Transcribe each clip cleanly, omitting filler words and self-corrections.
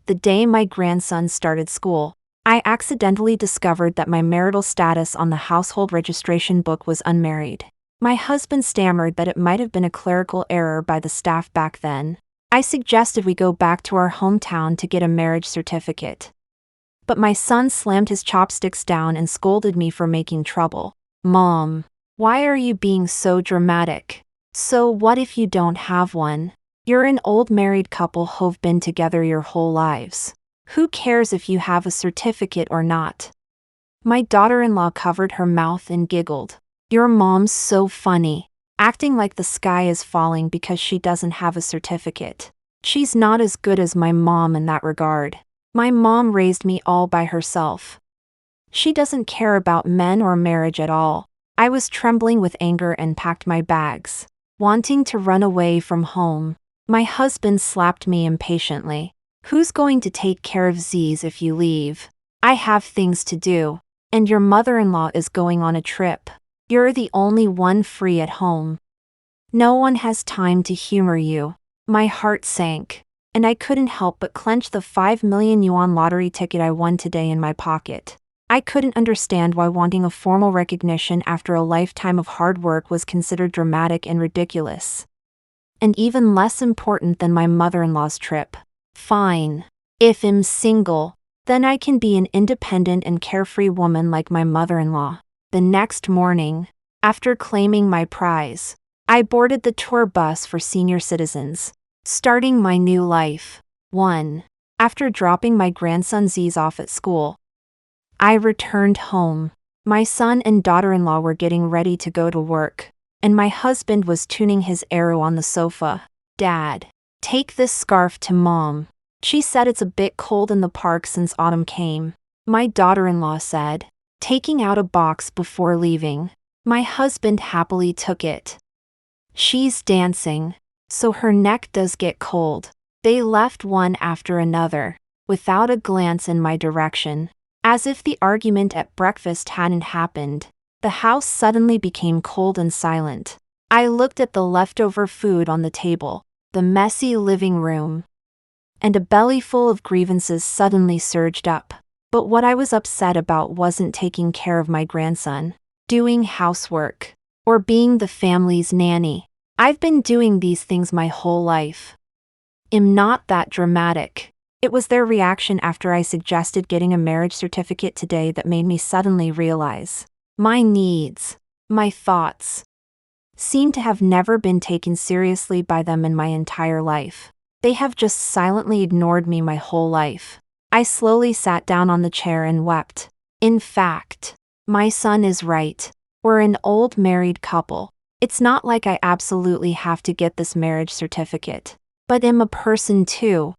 The day my grandson started school, I accidentally discovered that my marital status on the household registration book was unmarried. My husband stammered that it might have been a clerical error by the staff back then. I suggested we go back to our hometown to get a marriage certificate. But my son slammed his chopsticks down and scolded me for making trouble. "Mom, why are you being so dramatic? So what if you don't have one? You're an old married couple who've been together your whole lives. Who cares if you have a certificate or not?" My daughter-in-law covered her mouth and giggled. "Your mom's so funny, acting like the sky is falling because she doesn't have a certificate. She's not as good as my mom in that regard. My mom raised me all by herself. She doesn't care about men or marriage at all." I was trembling with anger and packed my bags, wanting to run away from home. My husband slapped me impatiently. "Who's going to take care of Z's if you leave? I have things to do, and your mother-in-law is going on a trip. You're the only one free at home. No one has time to humor you." My heart sank, and I couldn't help but clench the 5 million yuan lottery ticket I won today in my pocket. I couldn't understand why wanting a formal recognition after a lifetime of hard work was considered dramatic and ridiculous. And even less important than my mother-in-law's trip. Fine. If I'm single, then I can be an independent and carefree woman like my mother-in-law. The next morning, after claiming my prize, I boarded the tour bus for senior citizens, starting my new life. 1. After dropping my grandson Z's off at school, I returned home. My son and daughter-in-law were getting ready to go to work, and my husband was tuning his arrow on the sofa. "Dad, take this scarf to Mom. She said it's a bit cold in the park since autumn came," my daughter-in-law said, taking out a box before leaving. My husband happily took it. "She's dancing, so her neck does get cold." They left one after another, without a glance in my direction. As if the argument at breakfast hadn't happened, the house suddenly became cold and silent. I looked at the leftover food on the table, the messy living room, and a belly full of grievances suddenly surged up. But what I was upset about wasn't taking care of my grandson, doing housework, or being the family's nanny. I've been doing these things my whole life. I'm not that dramatic. It was their reaction after I suggested getting a marriage certificate today that made me suddenly realize my needs, my thoughts, seem to have never been taken seriously by them in my entire life. They have just silently ignored me my whole life. I slowly sat down on the chair and wept. In fact, my son is right. We're an old married couple. It's not like I absolutely have to get this marriage certificate. But I'm a person too.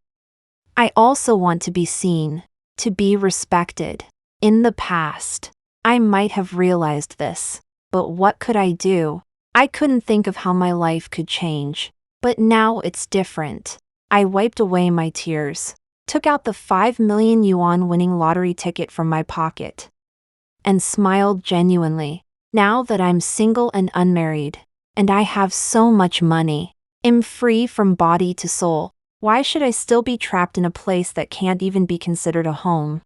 I also want to be seen, to be respected. In the past, I might have realized this, but what could I do? I couldn't think of how my life could change. But now it's different. I wiped away my tears, took out the 5 million yuan winning lottery ticket from my pocket, and smiled genuinely. Now that I'm single and unmarried, and I have so much money, I'm free from body to soul. Why should I still be trapped in a place that can't even be considered a home?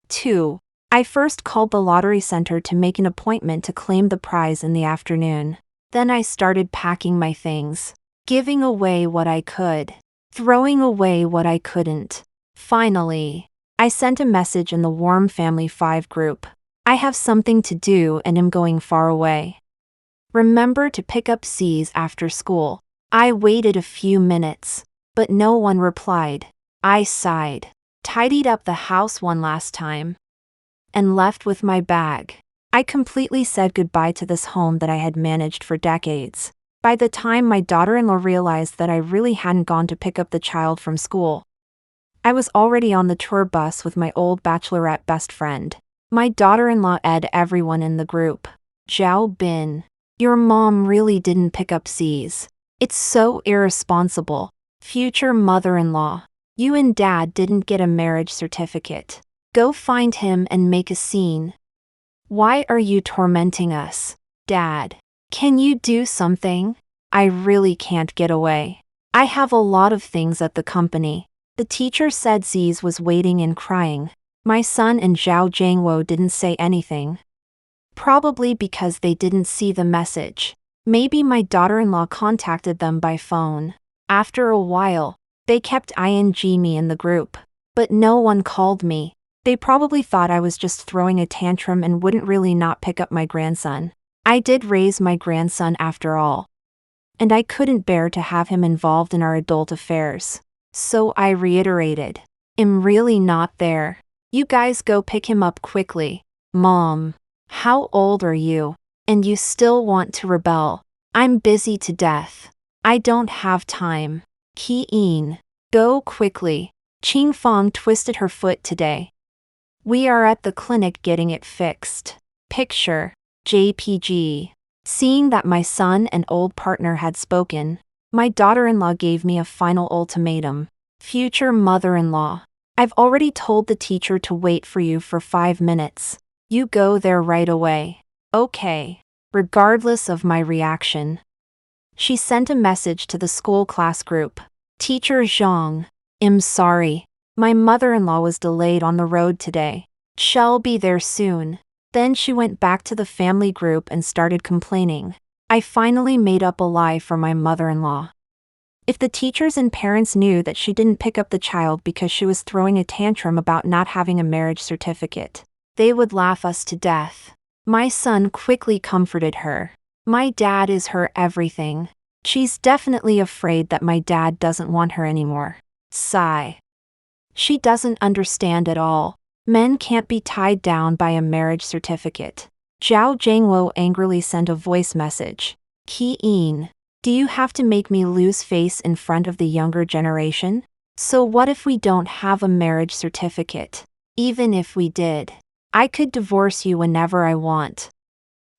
2. I first called the lottery center to make an appointment to claim the prize in the afternoon. Then I started packing my things, giving away what I could, throwing away what I couldn't. Finally, I sent a message in the Warm Family 5 group. "I have something to do and am going far away. Remember to pick up C's after school." I waited a few minutes, but no one replied. I sighed, tidied up the house one last time, and left with my bag. I completely said goodbye to this home that I had managed for decades. By the time my daughter-in-law realized that I really hadn't gone to pick up the child from school, I was already on the tour bus with my old bachelorette best friend. My daughter-in-law ed everyone in the group. "Zhao Bin, your mom really didn't pick up C's. It's so irresponsible. Future mother-in-law, you and dad didn't get a marriage certificate. Go find him and make a scene. Why are you tormenting us? Dad, can you do something? I really can't get away. I have a lot of things at the company. The teacher said Ziz was waiting and crying. My son and Zhao Jiangwo didn't say anything. Probably because they didn't see the message. Maybe my daughter-in-law contacted them by phone. After a while, they kept ing me in the group. But no one called me. They probably thought I was just throwing a tantrum and wouldn't really not pick up my grandson. I did raise my grandson after all. And I couldn't bear to have him involved in our adult affairs. So I reiterated. I'm really not there. You guys go pick him up quickly. Mom. How old are you? And you still want to rebel? I'm busy to death. I don't have time. Qi-in. Go quickly. Qingfang twisted her foot today. We are at the clinic getting it fixed. Picture. JPG. Seeing that my son and old partner had spoken, my daughter-in-law gave me a final ultimatum. Future mother-in-law. I've already told the teacher to wait for you for 5 minutes. You go there right away. Okay. Regardless of my reaction. She sent a message to the school class group. Teacher Zhang. I'm sorry. My mother-in-law was delayed on the road today. She'll be there soon. Then she went back to the family group and started complaining. I finally made up a lie for my mother-in-law. If the teachers and parents knew that she didn't pick up the child because she was throwing a tantrum about not having a marriage certificate, they would laugh us to death. My son quickly comforted her. My dad is her everything. She's definitely afraid that my dad doesn't want her anymore. Sigh. She doesn't understand at all. Men can't be tied down by a marriage certificate. Zhao Jiangwo angrily sent a voice message. Qi-in. Do you have to make me lose face in front of the younger generation? So what if we don't have a marriage certificate? Even if we did, I could divorce you whenever I want.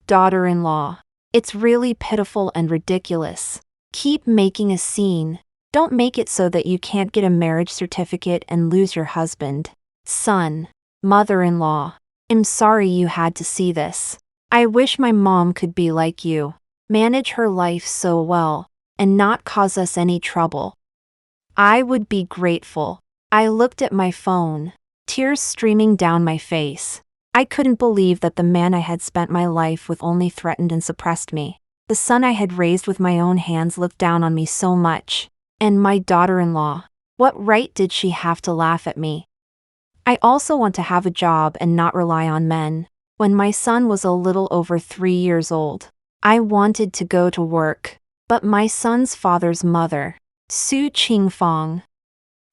Daughter-in-law. It's really pitiful and ridiculous. Keep making a scene. Don't make it so that you can't get a marriage certificate and lose your husband. Son. Mother-in-law. I'm sorry you had to see this. I wish my mom could be like you. Manage her life so well, and not cause us any trouble. I would be grateful. I looked at my phone, tears streaming down my face. I couldn't believe that the man I had spent my life with only threatened and suppressed me. The son I had raised with my own hands looked down on me so much. And my daughter-in-law. What right did she have to laugh at me? I also want to have a job and not rely on men. When my son was a little over 3 years old, I wanted to go to work. But my son's father's mother, Su Qingfang,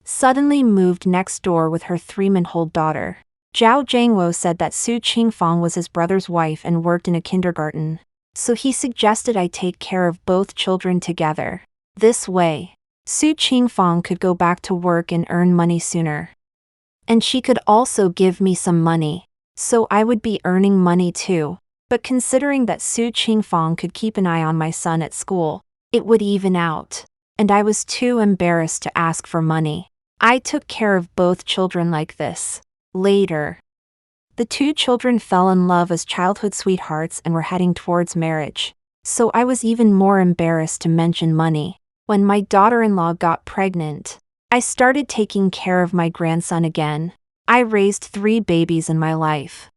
suddenly moved next door with her 3-month-old daughter. Zhao Jiangwo said that Su Qingfang was his brother's wife and worked in a kindergarten. So he suggested I take care of both children together. This way, Su Qingfang could go back to work and earn money sooner. And she could also give me some money, so I would be earning money too. But considering that Su Qingfang could keep an eye on my son at school, it would even out. And I was too embarrassed to ask for money. I took care of both children like this. Later, the 2 children fell in love as childhood sweethearts and were heading towards marriage. So I was even more embarrassed to mention money. When my daughter-in-law got pregnant, I started taking care of my grandson again. I raised 3 babies in my life.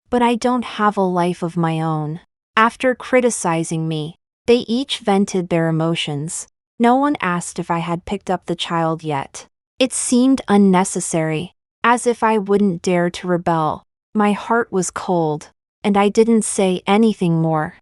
But I don't have a life of my own. After criticizing me, they each vented their emotions. No one asked if I had picked up the child yet. It seemed unnecessary, as if I wouldn't dare to rebel. My heart was cold, and I didn't say anything more.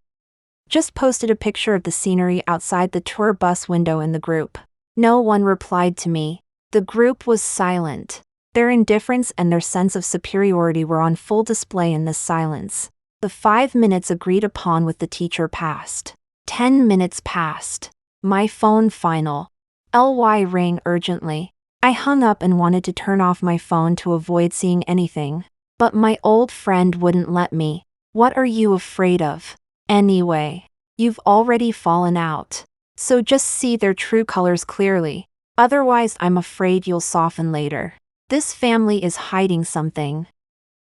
Just posted a picture of the scenery outside the tour bus window in the group. No one replied to me. The group was silent. Their indifference and their sense of superiority were on full display in this silence. The 5 minutes agreed upon with the teacher passed. 10 minutes passed. My phone final. LY rang urgently. I hung up and wanted to turn off my phone to avoid seeing anything. But my old friend wouldn't let me. What are you afraid of? Anyway, you've already fallen out. So just see their true colors clearly. Otherwise, I'm afraid you'll soften later. This family is hiding something.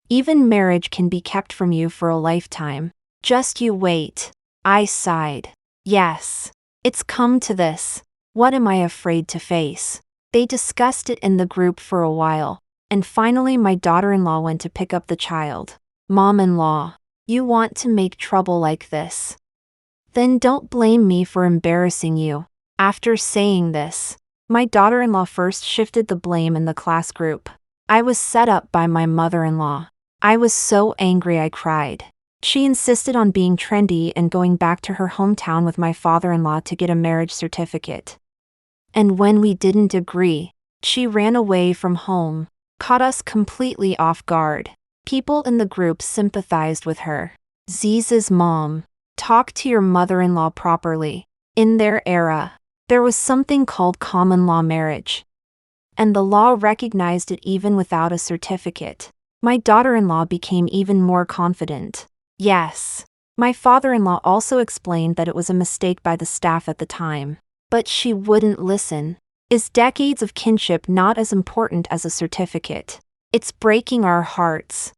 Even marriage can be kept from you for a lifetime. Just you wait. I sighed. Yes. It's come to this. What am I afraid to face? They discussed it in the group for a while, and finally my daughter-in-law went to pick up the child. Mom-in-law, you want to make trouble like this? Then don't blame me for embarrassing you. After saying this, my daughter-in-law first shifted the blame in the class group. I was set up by my mother-in-law. I was so angry I cried. She insisted on being trendy and going back to her hometown with my father-in-law to get a marriage certificate. And when we didn't agree, she ran away from home, caught us completely off guard. People in the group sympathized with her. Ziz's mom, talk to your mother-in-law properly. In their era, there was something called common law marriage, and the law recognized it even without a certificate. My daughter-in-law became even more confident. Yes. My father-in-law also explained that it was a mistake by the staff at the time. But she wouldn't listen. Is decades of kinship not as important as a certificate? It's breaking our hearts.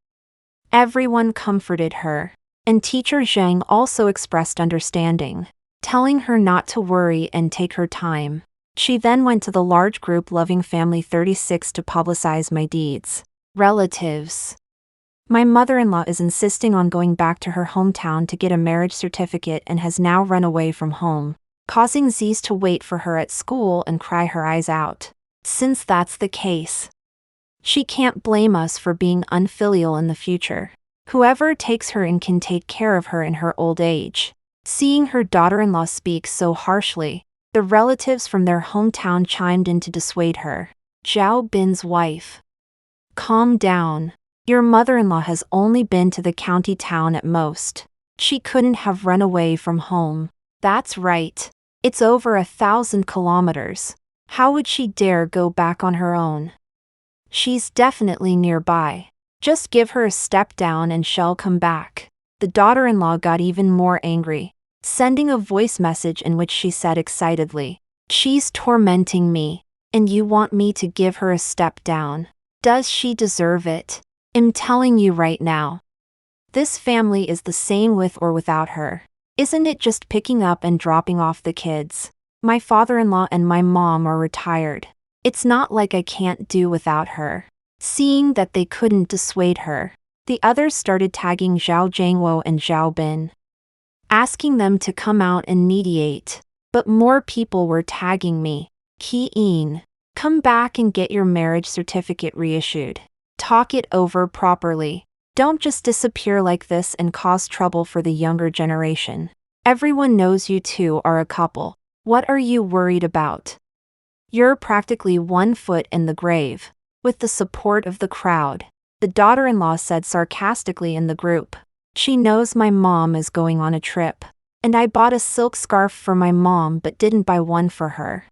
Everyone comforted her, and teacher Zhang also expressed understanding, telling her not to worry and take her time. She then went to the large group Loving Family 36 to publicize my deeds. Relatives. My mother-in-law is insisting on going back to her hometown to get a marriage certificate and has now run away from home, causing Ziz to wait for her at school and cry her eyes out. Since that's the case, she can't blame us for being unfilial in the future. Whoever takes her in can take care of her in her old age. Seeing her daughter-in-law speak so harshly, the relatives from their hometown chimed in to dissuade her. Zhao Bin's wife. Calm down. Your mother-in-law has only been to the county town at most. She couldn't have run away from home. That's right. It's over 1,000 kilometers. How would she dare go back on her own? She's definitely nearby. Just give her a step down and she'll come back. The daughter-in-law got even more angry, sending a voice message in which she said excitedly, "She's tormenting me, and you want me to give her a step down? Does she deserve it? I'm telling you right now. This family is the same with or without her. Isn't it just picking up and dropping off the kids? My father-in-law and my mom are retired. It's not like I can't do without her." Seeing that they couldn't dissuade her, the others started tagging Zhao Jiangwo and Zhao Bin, asking them to come out and mediate. But more people were tagging me. Qi, come back and get your marriage certificate reissued. Talk it over properly. Don't just disappear like this and cause trouble for the younger generation. Everyone knows you two are a couple. What are you worried about? You're practically 1 foot in the grave. With the support of the crowd, the daughter-in-law said sarcastically in the group. She knows my mom is going on a trip, and I bought a silk scarf for my mom but didn't buy one for her.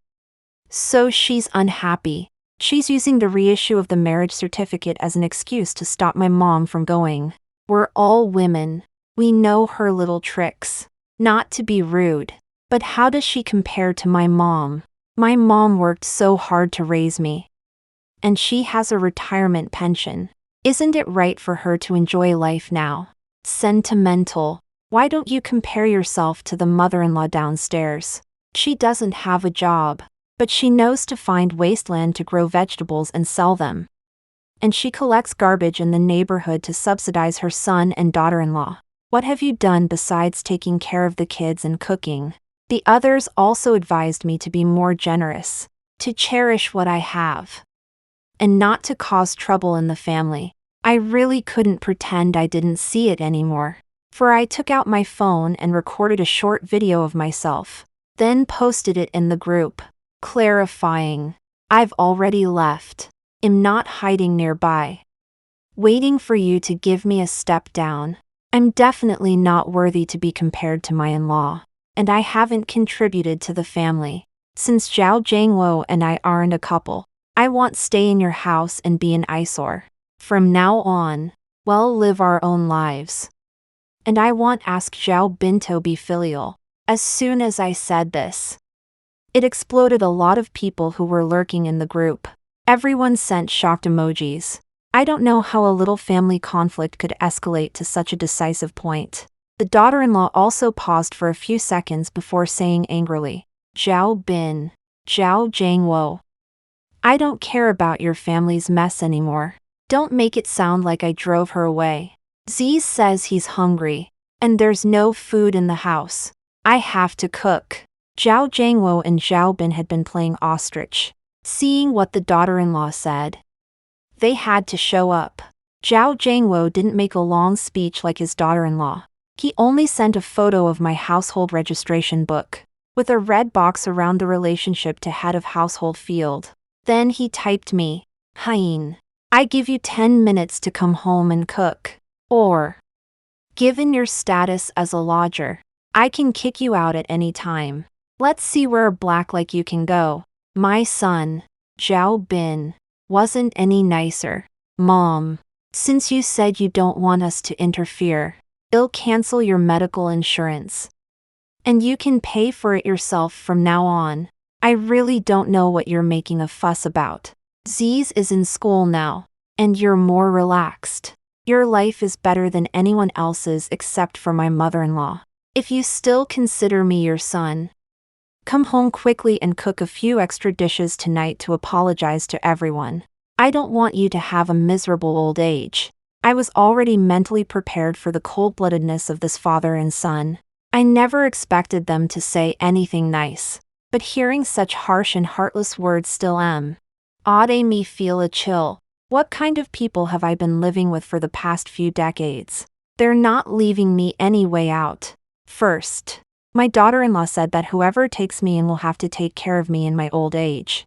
So she's unhappy. She's using the reissue of the marriage certificate as an excuse to stop my mom from going. We're all women. We know her little tricks. Not to be rude, but how does she compare to my mom? My mom worked so hard to raise me, and she has a retirement pension. Isn't it right for her to enjoy life now? Sentimental. Why don't you compare yourself to the mother-in-law downstairs? She doesn't have a job, but she knows to find wasteland to grow vegetables and sell them. And she collects garbage in the neighborhood to subsidize her son and daughter-in-law. What have you done besides taking care of the kids and cooking? The others also advised me to be more generous, to cherish what I have, and not to cause trouble in the family. I really couldn't pretend I didn't see it anymore, for I took out my phone and recorded a short video of myself, then posted it in the group, clarifying, I've already left. I'm not hiding nearby, waiting for you to give me a step down. I'm definitely not worthy to be compared to my in-law, and I haven't contributed to the family. Since Zhao Jiangwo and I aren't a couple, I won't stay in your house and be an eyesore. From now on, we'll live our own lives. And I won't ask Zhao Bin to be filial. As soon as I said this, it exploded a lot of people who were lurking in the group. Everyone sent shocked emojis. I don't know how a little family conflict could escalate to such a decisive point. The daughter-in-law also paused for a few seconds before saying angrily, Zhao Bin, Zhao Jiangwo. I don't care about your family's mess anymore. Don't make it sound like I drove her away. Z says he's hungry, and there's no food in the house. I have to cook. Zhao Jiangwo and Zhao Bin had been playing ostrich, seeing what the daughter-in-law said. They had to show up. Zhao Jiangwo didn't make a long speech like his daughter-in-law. He only sent a photo of my household registration book, with a red box around the relationship to head of household field. Then he typed me, Hein. I give you 10 minutes to come home and cook. Or, given your status as a lodger, I can kick you out at any time. Let's see where a black like you can go. My son, Zhao Bin, wasn't any nicer. Mom, since you said you don't want us to interfere, I'll cancel your medical insurance. And you can pay for it yourself from now on. I really don't know what you're making a fuss about. Z's is in school now, and you're more relaxed. Your life is better than anyone else's except for my mother-in-law. If you still consider me your son, come home quickly and cook a few extra dishes tonight to apologize to everyone. I don't want you to have a miserable old age. I was already mentally prepared for the cold-bloodedness of this father and son. I never expected them to say anything nice, but hearing such harsh and heartless words still made me feel a chill. What kind of people have I been living with for the past few decades? They're not leaving me any way out. First, my daughter-in-law said that whoever takes me in will have to take care of me in my old age,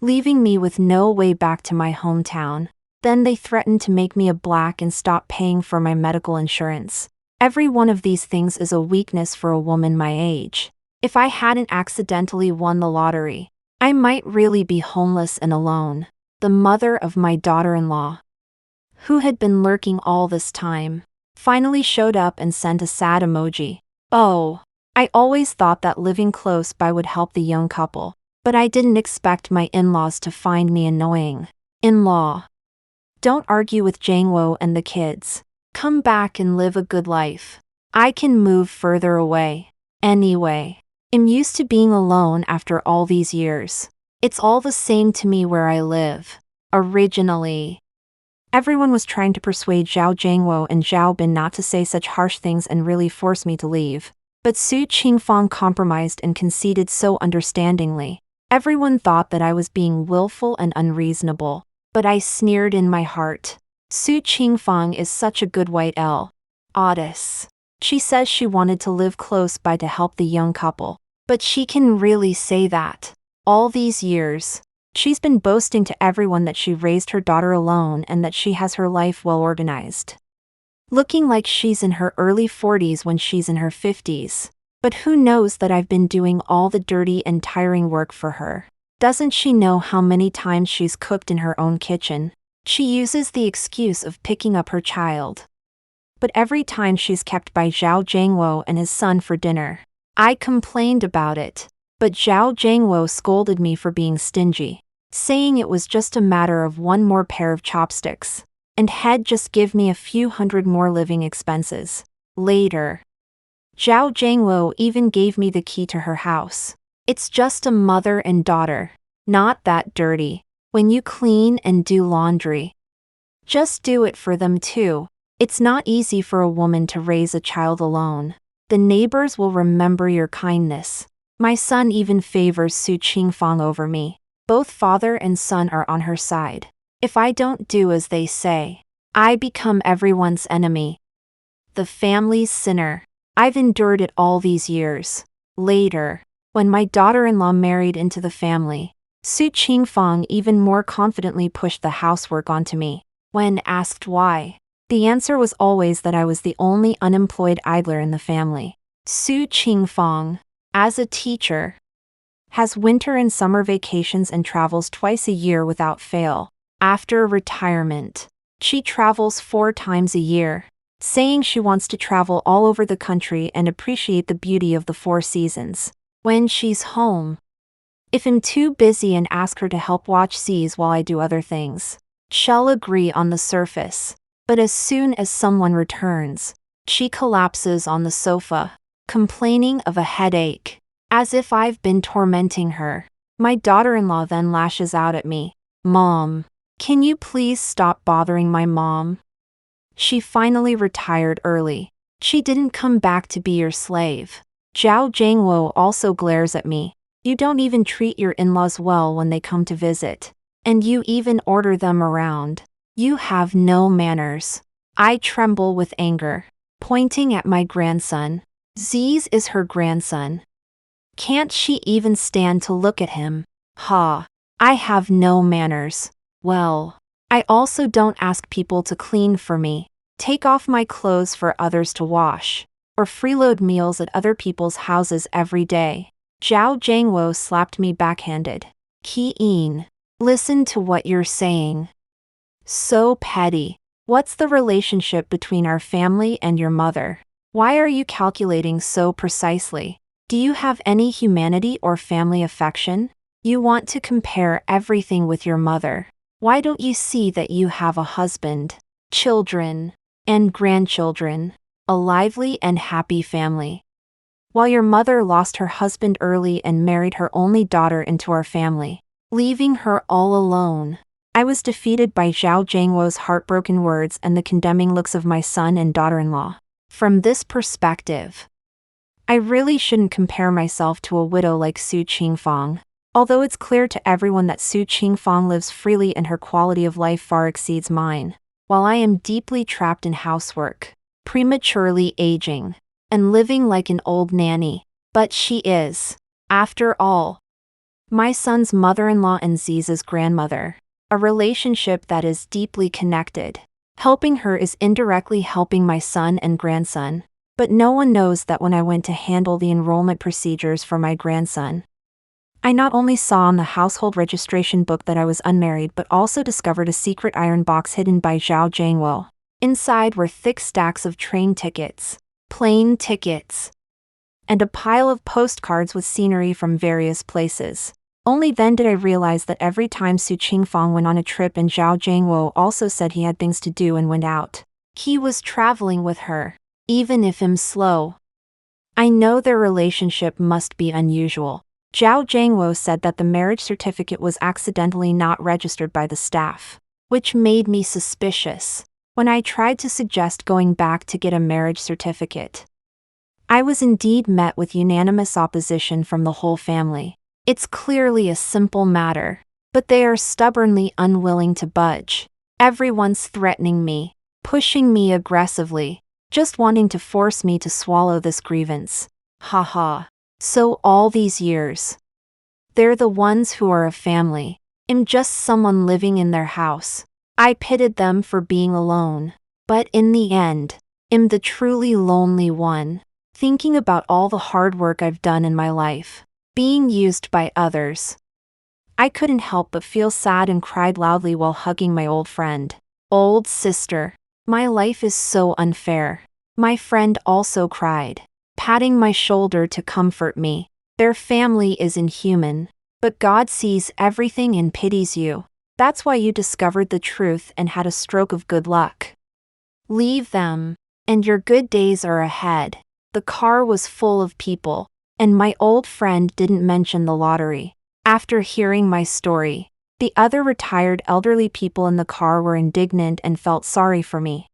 leaving me with no way back to my hometown. Then they threatened to make me a black and stop paying for my medical insurance. Every one of these things is a weakness for a woman my age. If I hadn't accidentally won the lottery, I might really be homeless and alone. The mother of my daughter-in-law, who had been lurking all this time, finally showed up and sent a sad emoji. Oh, I always thought that living close by would help the young couple, but I didn't expect my in-laws to find me annoying. In-law, don't argue with Jiangwo and the kids. Come back and live a good life. I can move further away. Anyway, I'm used to being alone after all these years. It's all the same to me where I live. Originally, everyone was trying to persuade Zhao Jiangwo and Zhao Bin not to say such harsh things and really force me to leave. But Su Qingfang compromised and conceded so understandingly. Everyone thought that I was being willful and unreasonable, but I sneered in my heart. Su Qingfang is such a good white Otis. She says she wanted to live close by to help the young couple, but she can really say that. All these years, she's been boasting to everyone that she raised her daughter alone and that she has her life well organized, looking like she's in her early 40s when she's in her 50s. But who knows that I've been doing all the dirty and tiring work for her? Doesn't she know how many times she's cooked in her own kitchen? She uses the excuse of picking up her child. But every time she's kept by Zhao Jiangwo and his son for dinner, I complained about it. But Zhao Jiangwo scolded me for being stingy, saying it was just a matter of one more pair of chopsticks, and had just give me a few hundred more living expenses. Later, Zhao Jiangwo even gave me the key to her house. It's just a mother and daughter, not that dirty. When you clean and do laundry, just do it for them too. It's not easy for a woman to raise a child alone. The neighbors will remember your kindness. My son even favors Su Qingfang over me. Both father and son are on her side. If I don't do as they say, I become everyone's enemy, the family's sinner. I've endured it all these years. Later, when my daughter-in-law married into the family, Su Qingfang even more confidently pushed the housework onto me. When asked why, the answer was always that I was the only unemployed idler in the family. Su Qingfang, as a teacher, has winter and summer vacations and travels twice a year without fail. After retirement, she travels 4 times a year, saying she wants to travel all over the country and appreciate the beauty of the 4 seasons. When she's home, if I'm too busy and ask her to help watch seas while I do other things, she'll agree on the surface. But as soon as someone returns, she collapses on the sofa, complaining of a headache, as if I've been tormenting her. My daughter-in-law then lashes out at me. Mom, can you please stop bothering my mom? She finally retired early. She didn't come back to be your slave. Zhao Jiangwo also glares at me. You don't even treat your in-laws well when they come to visit. And you even order them around. You have no manners. I tremble with anger, pointing at my grandson. Ziz is her grandson. Can't she even stand to look at him? Ha! I have no manners. Well, I also don't ask people to clean for me, take off my clothes for others to wash, or freeload meals at other people's houses every day. Zhao Jiangwo slapped me backhanded. Qi-in, listen to what you're saying. So petty. What's the relationship between our family and your mother? Why are you calculating so precisely? Do you have any humanity or family affection? You want to compare everything with your mother. Why don't you see that you have a husband, children, and grandchildren, a lively and happy family? While your mother lost her husband early and married her only daughter into our family, leaving her all alone. I was defeated by Zhao Jiangwo's heartbroken words and the condemning looks of my son and daughter-in-law. From this perspective, I really shouldn't compare myself to a widow like Su Qingfang. Although it's clear to everyone that Su Qingfang lives freely and her quality of life far exceeds mine, while I am deeply trapped in housework, prematurely aging, and living like an old nanny. But she is, after all, my son's mother-in-law and Ziz's grandmother, a relationship that is deeply connected. Helping her is indirectly helping my son and grandson. But no one knows that when I went to handle the enrollment procedures for my grandson, I not only saw on the household registration book that I was unmarried but also discovered a secret iron box hidden by Zhao Jiangwo. Inside were thick stacks of train tickets, plane tickets, and a pile of postcards with scenery from various places. Only then did I realize that every time Su Qingfang went on a trip and Zhao Jiangwo also said he had things to do and went out, he was traveling with her. Even if I'm slow. I know their relationship must be unusual. Zhao Jiangwo said that the marriage certificate was accidentally not registered by the staff, which made me suspicious. When I tried to suggest going back to get a marriage certificate, I was indeed met with unanimous opposition from the whole family. It's clearly a simple matter, but they are stubbornly unwilling to budge. Everyone's threatening me, pushing me aggressively, just wanting to force me to swallow this grievance. Haha. So all these years, they're the ones who are a family. I'm just someone living in their house. I pitied them for being alone. But in the end, I'm the truly lonely one. Thinking about all the hard work I've done in my life, being used by others. I couldn't help but feel sad and cried loudly while hugging my old friend. Old sister. My life is so unfair. My friend also cried, patting my shoulder to comfort me. Their family is inhuman, but God sees everything and pities you. That's why you discovered the truth and had a stroke of good luck. Leave them, and your good days are ahead. The car was full of people, and my old friend didn't mention the lottery. After hearing my story, the other retired elderly people in the car were indignant and felt sorry for me,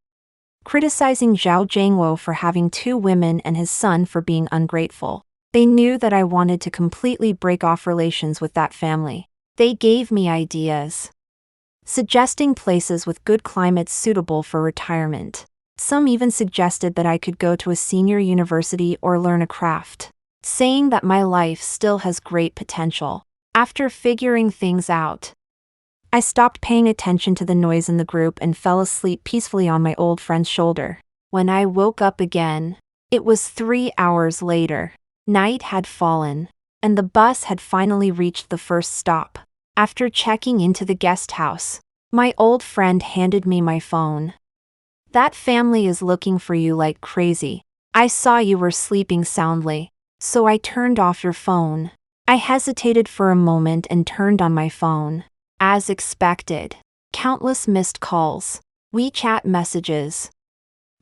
criticizing Zhao Jiangwo for having 2 women and his son for being ungrateful. They knew that I wanted to completely break off relations with that family. They gave me ideas, suggesting places with good climates suitable for retirement. Some even suggested that I could go to a senior university or learn a craft, saying that my life still has great potential. After figuring things out, I stopped paying attention to the noise in the group and fell asleep peacefully on my old friend's shoulder. When I woke up again, it was 3 hours later. Night had fallen, and the bus had finally reached the first stop. After checking into the guest house, my old friend handed me my phone. That family is looking for you like crazy. I saw you were sleeping soundly, so I turned off your phone. I hesitated for a moment and turned on my phone. As expected, countless missed calls, WeChat messages,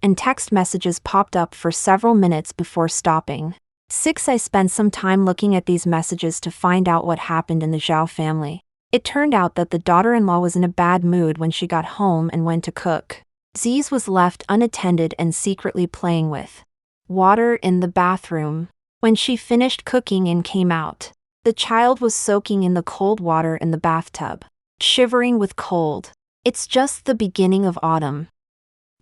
and text messages popped up for several minutes before stopping. 6. I spent some time looking at these messages to find out what happened in the Qiao family. It turned out that the daughter-in-law was in a bad mood when she got home and went to cook. Ziz was left unattended and secretly playing with water in the bathroom. When she finished cooking and came out, the child was soaking in the cold water in the bathtub, shivering with cold. It's just the beginning of autumn,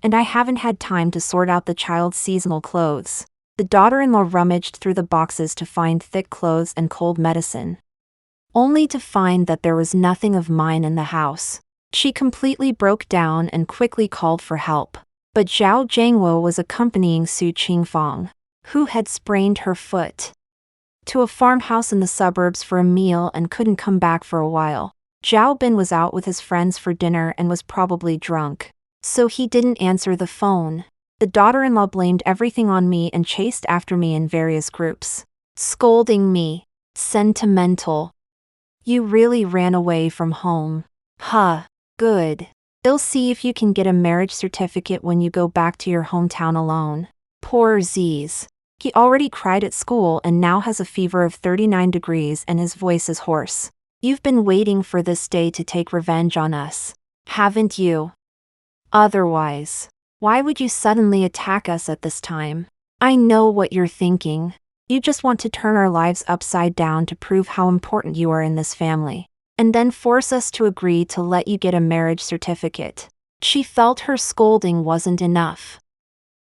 and I haven't had time to sort out the child's seasonal clothes. The daughter-in-law rummaged through the boxes to find thick clothes and cold medicine, only to find that there was nothing of mine in the house. She completely broke down and quickly called for help. But Zhao Jiangwo was accompanying Su Qingfang, who had sprained her foot, to a farmhouse in the suburbs for a meal and couldn't come back for a while. Zhao Bin was out with his friends for dinner and was probably drunk, so he didn't answer the phone. The daughter-in-law blamed everything on me and chased after me in various groups, scolding me. Sentimental. You really ran away from home. Huh. Good. They'll see if you can get a marriage certificate when you go back to your hometown alone. Poor Ziz. He already cried at school and now has a fever of 39 degrees and his voice is hoarse. You've been waiting for this day to take revenge on us, haven't you? Otherwise, why would you suddenly attack us at this time? I know what you're thinking. You just want to turn our lives upside down to prove how important you are in this family, and then force us to agree to let you get a marriage certificate. She felt her scolding wasn't enough,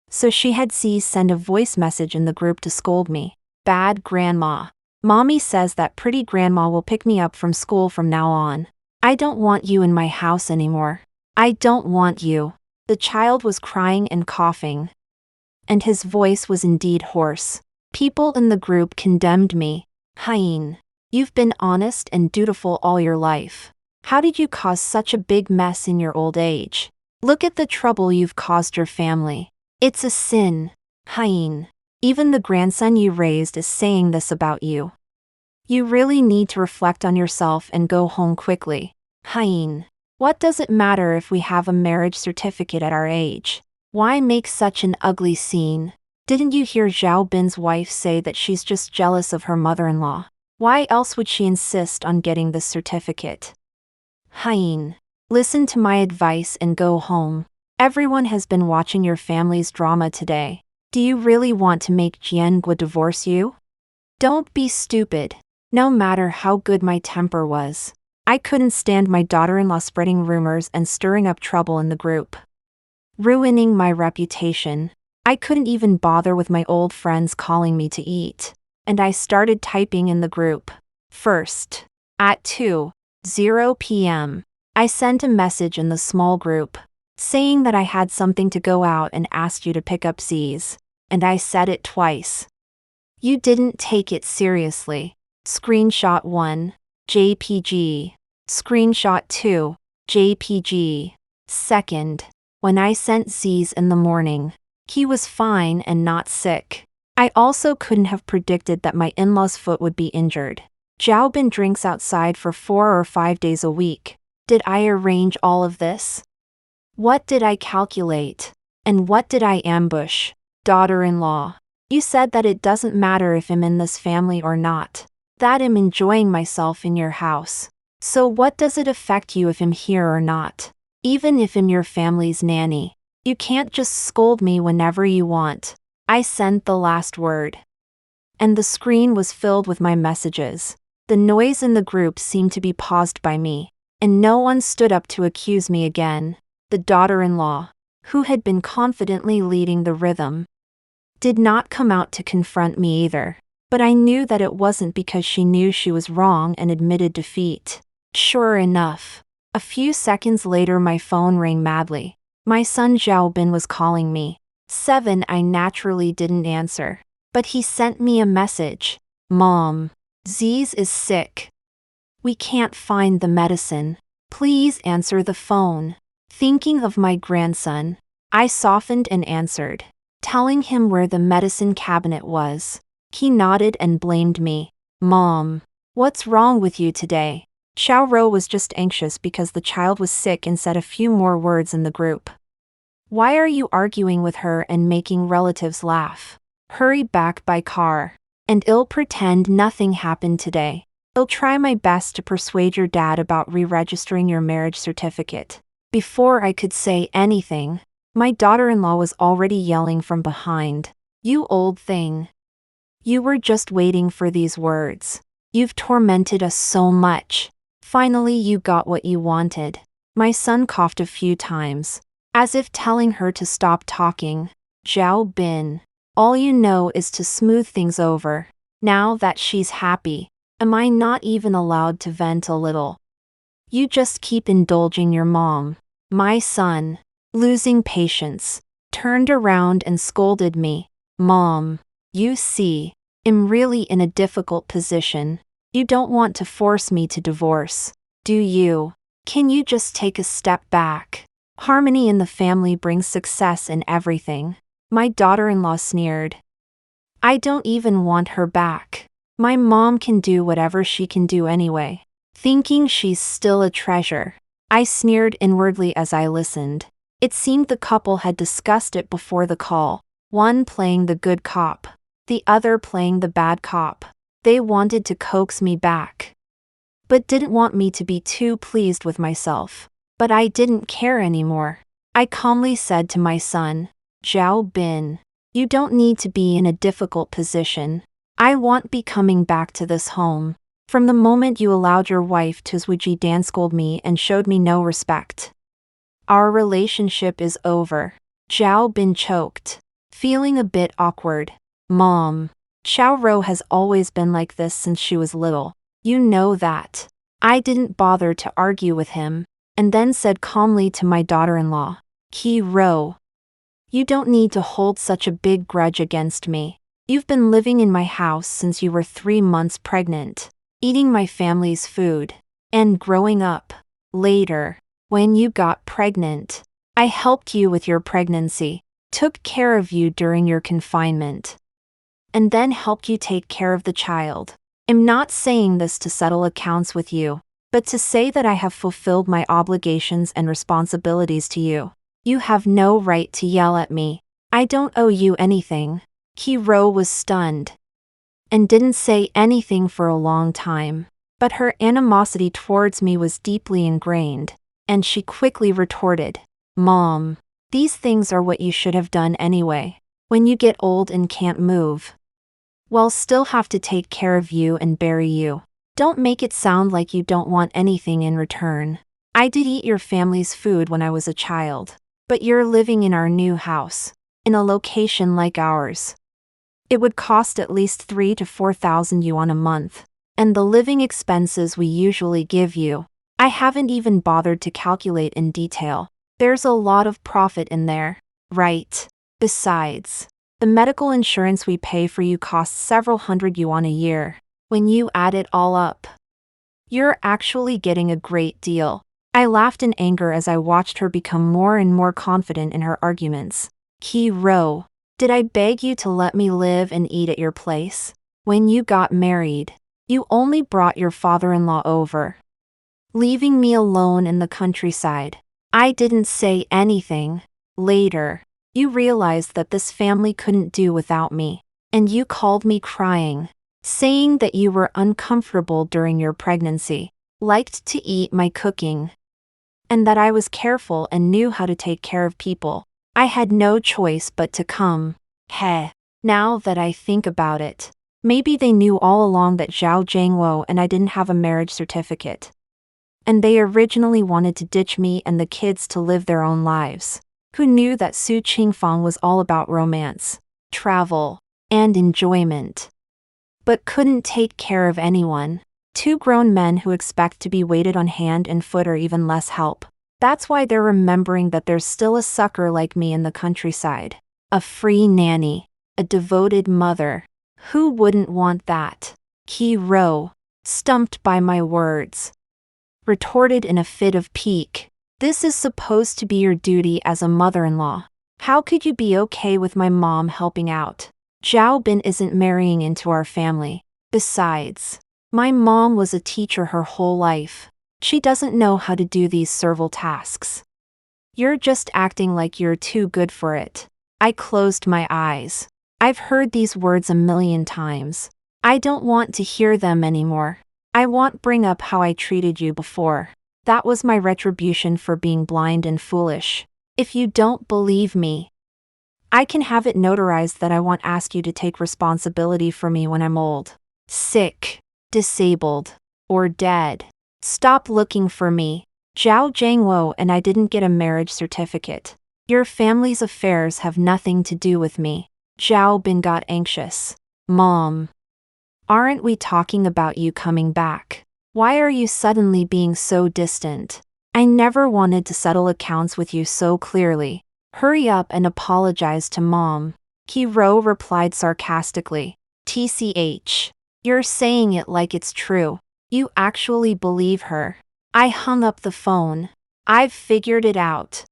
so she had Ziz send a voice message in the group to scold me. Bad grandma. Mommy says that pretty grandma will pick me up from school from now on. I don't want you in my house anymore. I don't want you. The child was crying and coughing, and his voice was indeed hoarse. People in the group condemned me. Hein. You've been honest and dutiful all your life. How did you cause such a big mess in your old age? Look at the trouble you've caused your family. It's a sin. Hein. Even the grandson you raised is saying this about you. You really need to reflect on yourself and go home quickly. Hein. What does it matter if we have a marriage certificate at our age? Why make such an ugly scene? Didn't you hear Zhao Bin's wife say that she's just jealous of her mother-in-law? Why else would she insist on getting this certificate? Hein. Listen to my advice and go home. Everyone has been watching your family's drama today. Do you really want to make Jiangua divorce you? Don't be stupid. No matter how good my temper was, I couldn't stand my daughter-in-law spreading rumors and stirring up trouble in the group, ruining my reputation. I couldn't even bother with my old friends calling me to eat, and I started typing in the group. First, at 2:00 p.m., I sent a message in the small group, saying that I had something to go out and asked you to pick up Ziz, and I said it twice. You didn't take it seriously. Screenshot 1, JPG. Screenshot 2, JPG. Second, when I sent Ziz in the morning, he was fine and not sick. I also couldn't have predicted that my in-law's foot would be injured. Zhao Bin drinks outside for 4 or 5 days a week. Did I arrange all of this? What did I calculate? And what did I ambush? Daughter-in-law. You said that it doesn't matter if I'm in this family or not, that I'm enjoying myself in your house. So what does it affect you if I'm here or not? Even if I'm your family's nanny, you can't just scold me whenever you want. I sent the last word, and the screen was filled with my messages. The noise in the group seemed to be paused by me, and no one stood up to accuse me again. The daughter-in-law, who had been confidently leading the rhythm, did not come out to confront me either. But I knew that it wasn't because she knew she was wrong and admitted defeat. Sure enough, a few seconds later my phone rang madly. My son Zhao Bin was calling me. 7. I naturally didn't answer, but he sent me a message. Mom, Ziz is sick. We can't find the medicine. Please answer the phone. Thinking of my grandson, I softened and answered, telling him where the medicine cabinet was. He nodded and blamed me. Mom, what's wrong with you today? Xiao Rou was just anxious because the child was sick and said a few more words in the group. Why are you arguing with her and making relatives laugh? Hurry back by car. And I'll pretend nothing happened today. I'll try my best to persuade your dad about re-registering your marriage certificate. Before I could say anything, my daughter-in-law was already yelling from behind. You old thing. You were just waiting for these words. You've tormented us so much. Finally you got what you wanted. My son coughed a few times, as if telling her to stop talking. Zhao Bin, all you know is to smooth things over. Now that she's happy, am I not even allowed to vent a little? You just keep indulging your mom. My son, losing patience, turned around and scolded me. Mom, you see, I'm really in a difficult position. You don't want to force me to divorce, do you? Can you just take a step back? Harmony in the family brings success in everything. My daughter-in-law sneered. I don't even want her back. My mom can do whatever she can do anyway. Thinking she's still a treasure. I sneered inwardly as I listened. It seemed the couple had discussed it before the call, one playing the good cop, the other playing the bad cop. They wanted to coax me back, but didn't want me to be too pleased with myself. But I didn't care anymore. I calmly said to my son, Zhao Bin, you don't need to be in a difficult position. I won't be coming back to this home. From the moment you allowed your wife to Swiji scold me and showed me no respect. Our relationship is over. Zhao Bin choked, feeling a bit awkward. Mom, Xiao Rou has always been like this since she was little. You know that. I didn't bother to argue with him, and then said calmly to my daughter-in-law, Qi Rou, you don't need to hold such a big grudge against me. You've been living in my house since you were 3 months pregnant, eating my family's food, and growing up. Later, when you got pregnant, I helped you with your pregnancy, took care of you during your confinement, and then helped you take care of the child. I'm not saying this to settle accounts with you, but to say that I have fulfilled my obligations and responsibilities to you. You have no right to yell at me. I don't owe you anything. Qi Rou was stunned and didn't say anything for a long time, but her animosity towards me was deeply ingrained, and she quickly retorted, Mom, these things are what you should have done anyway. When you get old and can't move, well, still have to take care of you and bury you. Don't make it sound like you don't want anything in return. I did eat your family's food when I was a child, but you're living in our new house, in a location like ours. It would cost at least 3,000 to 4,000 yuan a month, and the living expenses we usually give you, I haven't even bothered to calculate in detail. There's a lot of profit in there, right? Besides, the medical insurance we pay for you costs several hundred yuan a year. When you add it all up, you're actually getting a great deal. I laughed in anger as I watched her become more and more confident in her arguments. Qi Rou, did I beg you to let me live and eat at your place? When you got married, you only brought your father-in-law over, leaving me alone in the countryside. I didn't say anything. Later, you realized that this family couldn't do without me, and you called me crying, saying that you were uncomfortable during your pregnancy, liked to eat my cooking, and that I was careful and knew how to take care of people. I had no choice but to come. Heh. Now that I think about it, maybe they knew all along that Zhao Zhangwo and I didn't have a marriage certificate, and they originally wanted to ditch me and the kids to live their own lives. Who knew that Su Qingfang was all about romance, travel, and enjoyment, but couldn't take care of anyone? 2 grown men who expect to be waited on hand and foot or even less help. That's why they're remembering that there's still a sucker like me in the countryside. A free nanny, a devoted mother. Who wouldn't want that? Qi Rou, stumped by my words, retorted in a fit of pique. This is supposed to be your duty as a mother-in-law. How could you be okay with my mom helping out? Zhao Bin isn't marrying into our family. Besides, my mom was a teacher her whole life. She doesn't know how to do these servile tasks. You're just acting like you're too good for it. I closed my eyes. I've heard these words a million times. I don't want to hear them anymore. I won't bring up how I treated you before. That was my retribution for being blind and foolish. If you don't believe me, I can have it notarized that I won't ask you to take responsibility for me when I'm old, sick, disabled, or dead. Stop looking for me. Zhao Jiangwo and I didn't get a marriage certificate. Your family's affairs have nothing to do with me. Zhao Bin got anxious. Mom, aren't we talking about you coming back? Why are you suddenly being so distant? I never wanted to settle accounts with you so clearly. Hurry up and apologize to Mom. Qiro replied sarcastically. TCH. You're saying it like it's true. You actually believe her. I hung up the phone. I've figured it out.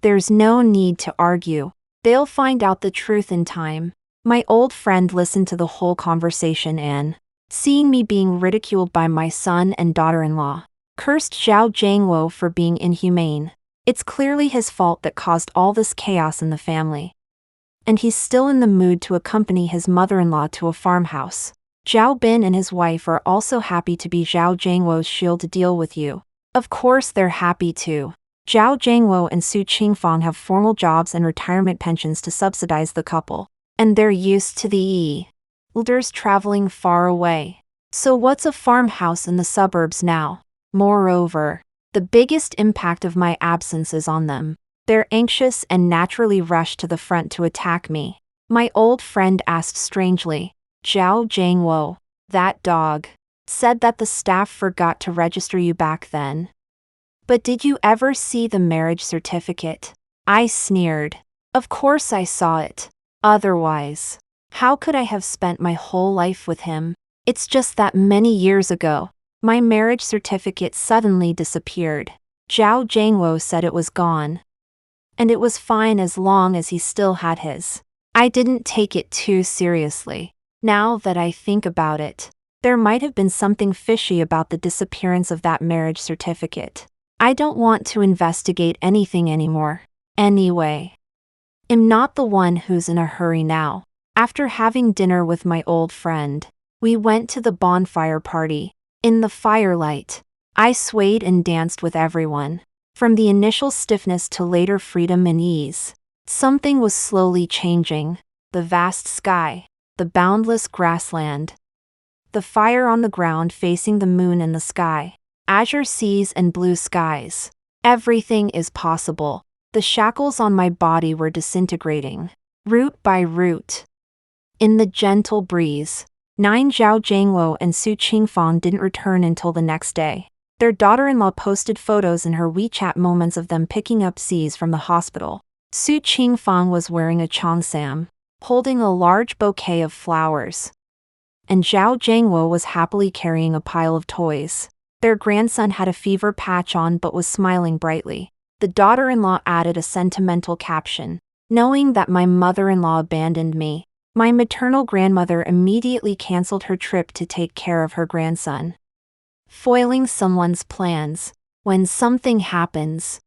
There's no need to argue. They'll find out the truth in time. My old friend listened to the whole conversation and, seeing me being ridiculed by my son and daughter-in-law, cursed Zhao Jiangwo for being inhumane. It's clearly his fault that caused all this chaos in the family. And he's still in the mood to accompany his mother-in-law to a farmhouse. Zhao Bin and his wife are also happy to be Zhao Jiangwo's shield to deal with you. Of course they're happy too. Zhao Jiangwo and Su Qingfang have formal jobs and retirement pensions to subsidize the couple. And they're used to the elders traveling far away. So what's a farmhouse in the suburbs now? Moreover, the biggest impact of my absence is on them. They're anxious and naturally rush to the front to attack me. My old friend asked strangely. Zhao Jiangwo, that dog, said that the staff forgot to register you back then. But did you ever see the marriage certificate? I sneered. Of course I saw it. Otherwise, how could I have spent my whole life with him? It's just that many years ago, my marriage certificate suddenly disappeared. Zhao Jiangwo said it was gone. And it was fine as long as he still had his. I didn't take it too seriously. Now that I think about it, there might have been something fishy about the disappearance of that marriage certificate. I don't want to investigate anything anymore. Anyway, I'm not the one who's in a hurry now. After having dinner with my old friend, we went to the bonfire party. In the firelight, I swayed and danced with everyone. From the initial stiffness to later freedom and ease, something was slowly changing. The vast sky, the boundless grassland, the fire on the ground facing the moon and the sky, azure seas and blue skies. Everything is possible. The shackles on my body were disintegrating, root by root. In the gentle breeze, Zhao Jiangwo and Su Qingfang didn't return until the next day. Their daughter-in-law posted photos in her WeChat moments of them picking up C's from the hospital. Su Qingfang was wearing a cheongsam, holding a large bouquet of flowers. And Zhao Jiangwo was happily carrying a pile of toys. Their grandson had a fever patch on but was smiling brightly. The daughter-in-law added a sentimental caption. Knowing that my mother-in-law abandoned me, my maternal grandmother immediately canceled her trip to take care of her grandson. Foiling someone's plans. When something happens,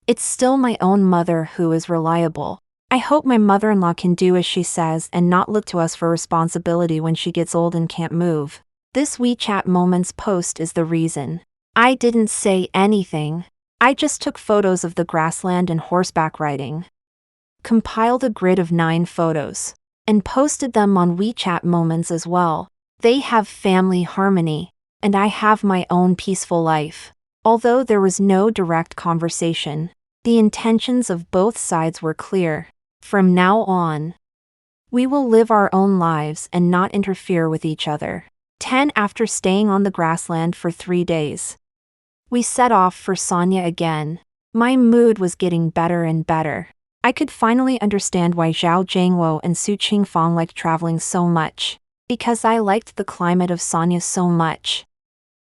it's still my own mother who is reliable. I hope my mother-in-law can do as she says and not look to us for responsibility when she gets old and can't move. This WeChat Moments post is the reason. I didn't say anything. I just took photos of the grassland and horseback riding, compiled a grid of 9 photos, and posted them on WeChat Moments as well. They have family harmony, and I have my own peaceful life. Although there was no direct conversation, the intentions of both sides were clear. From now on, we will live our own lives and not interfere with each other. 10 After staying on the grassland for 3 days, we set off for Sanya again. My mood was getting better and better. I could finally understand why Zhao Jiangwo and Su Qingfang liked traveling so much. Because I liked the climate of Sanya so much.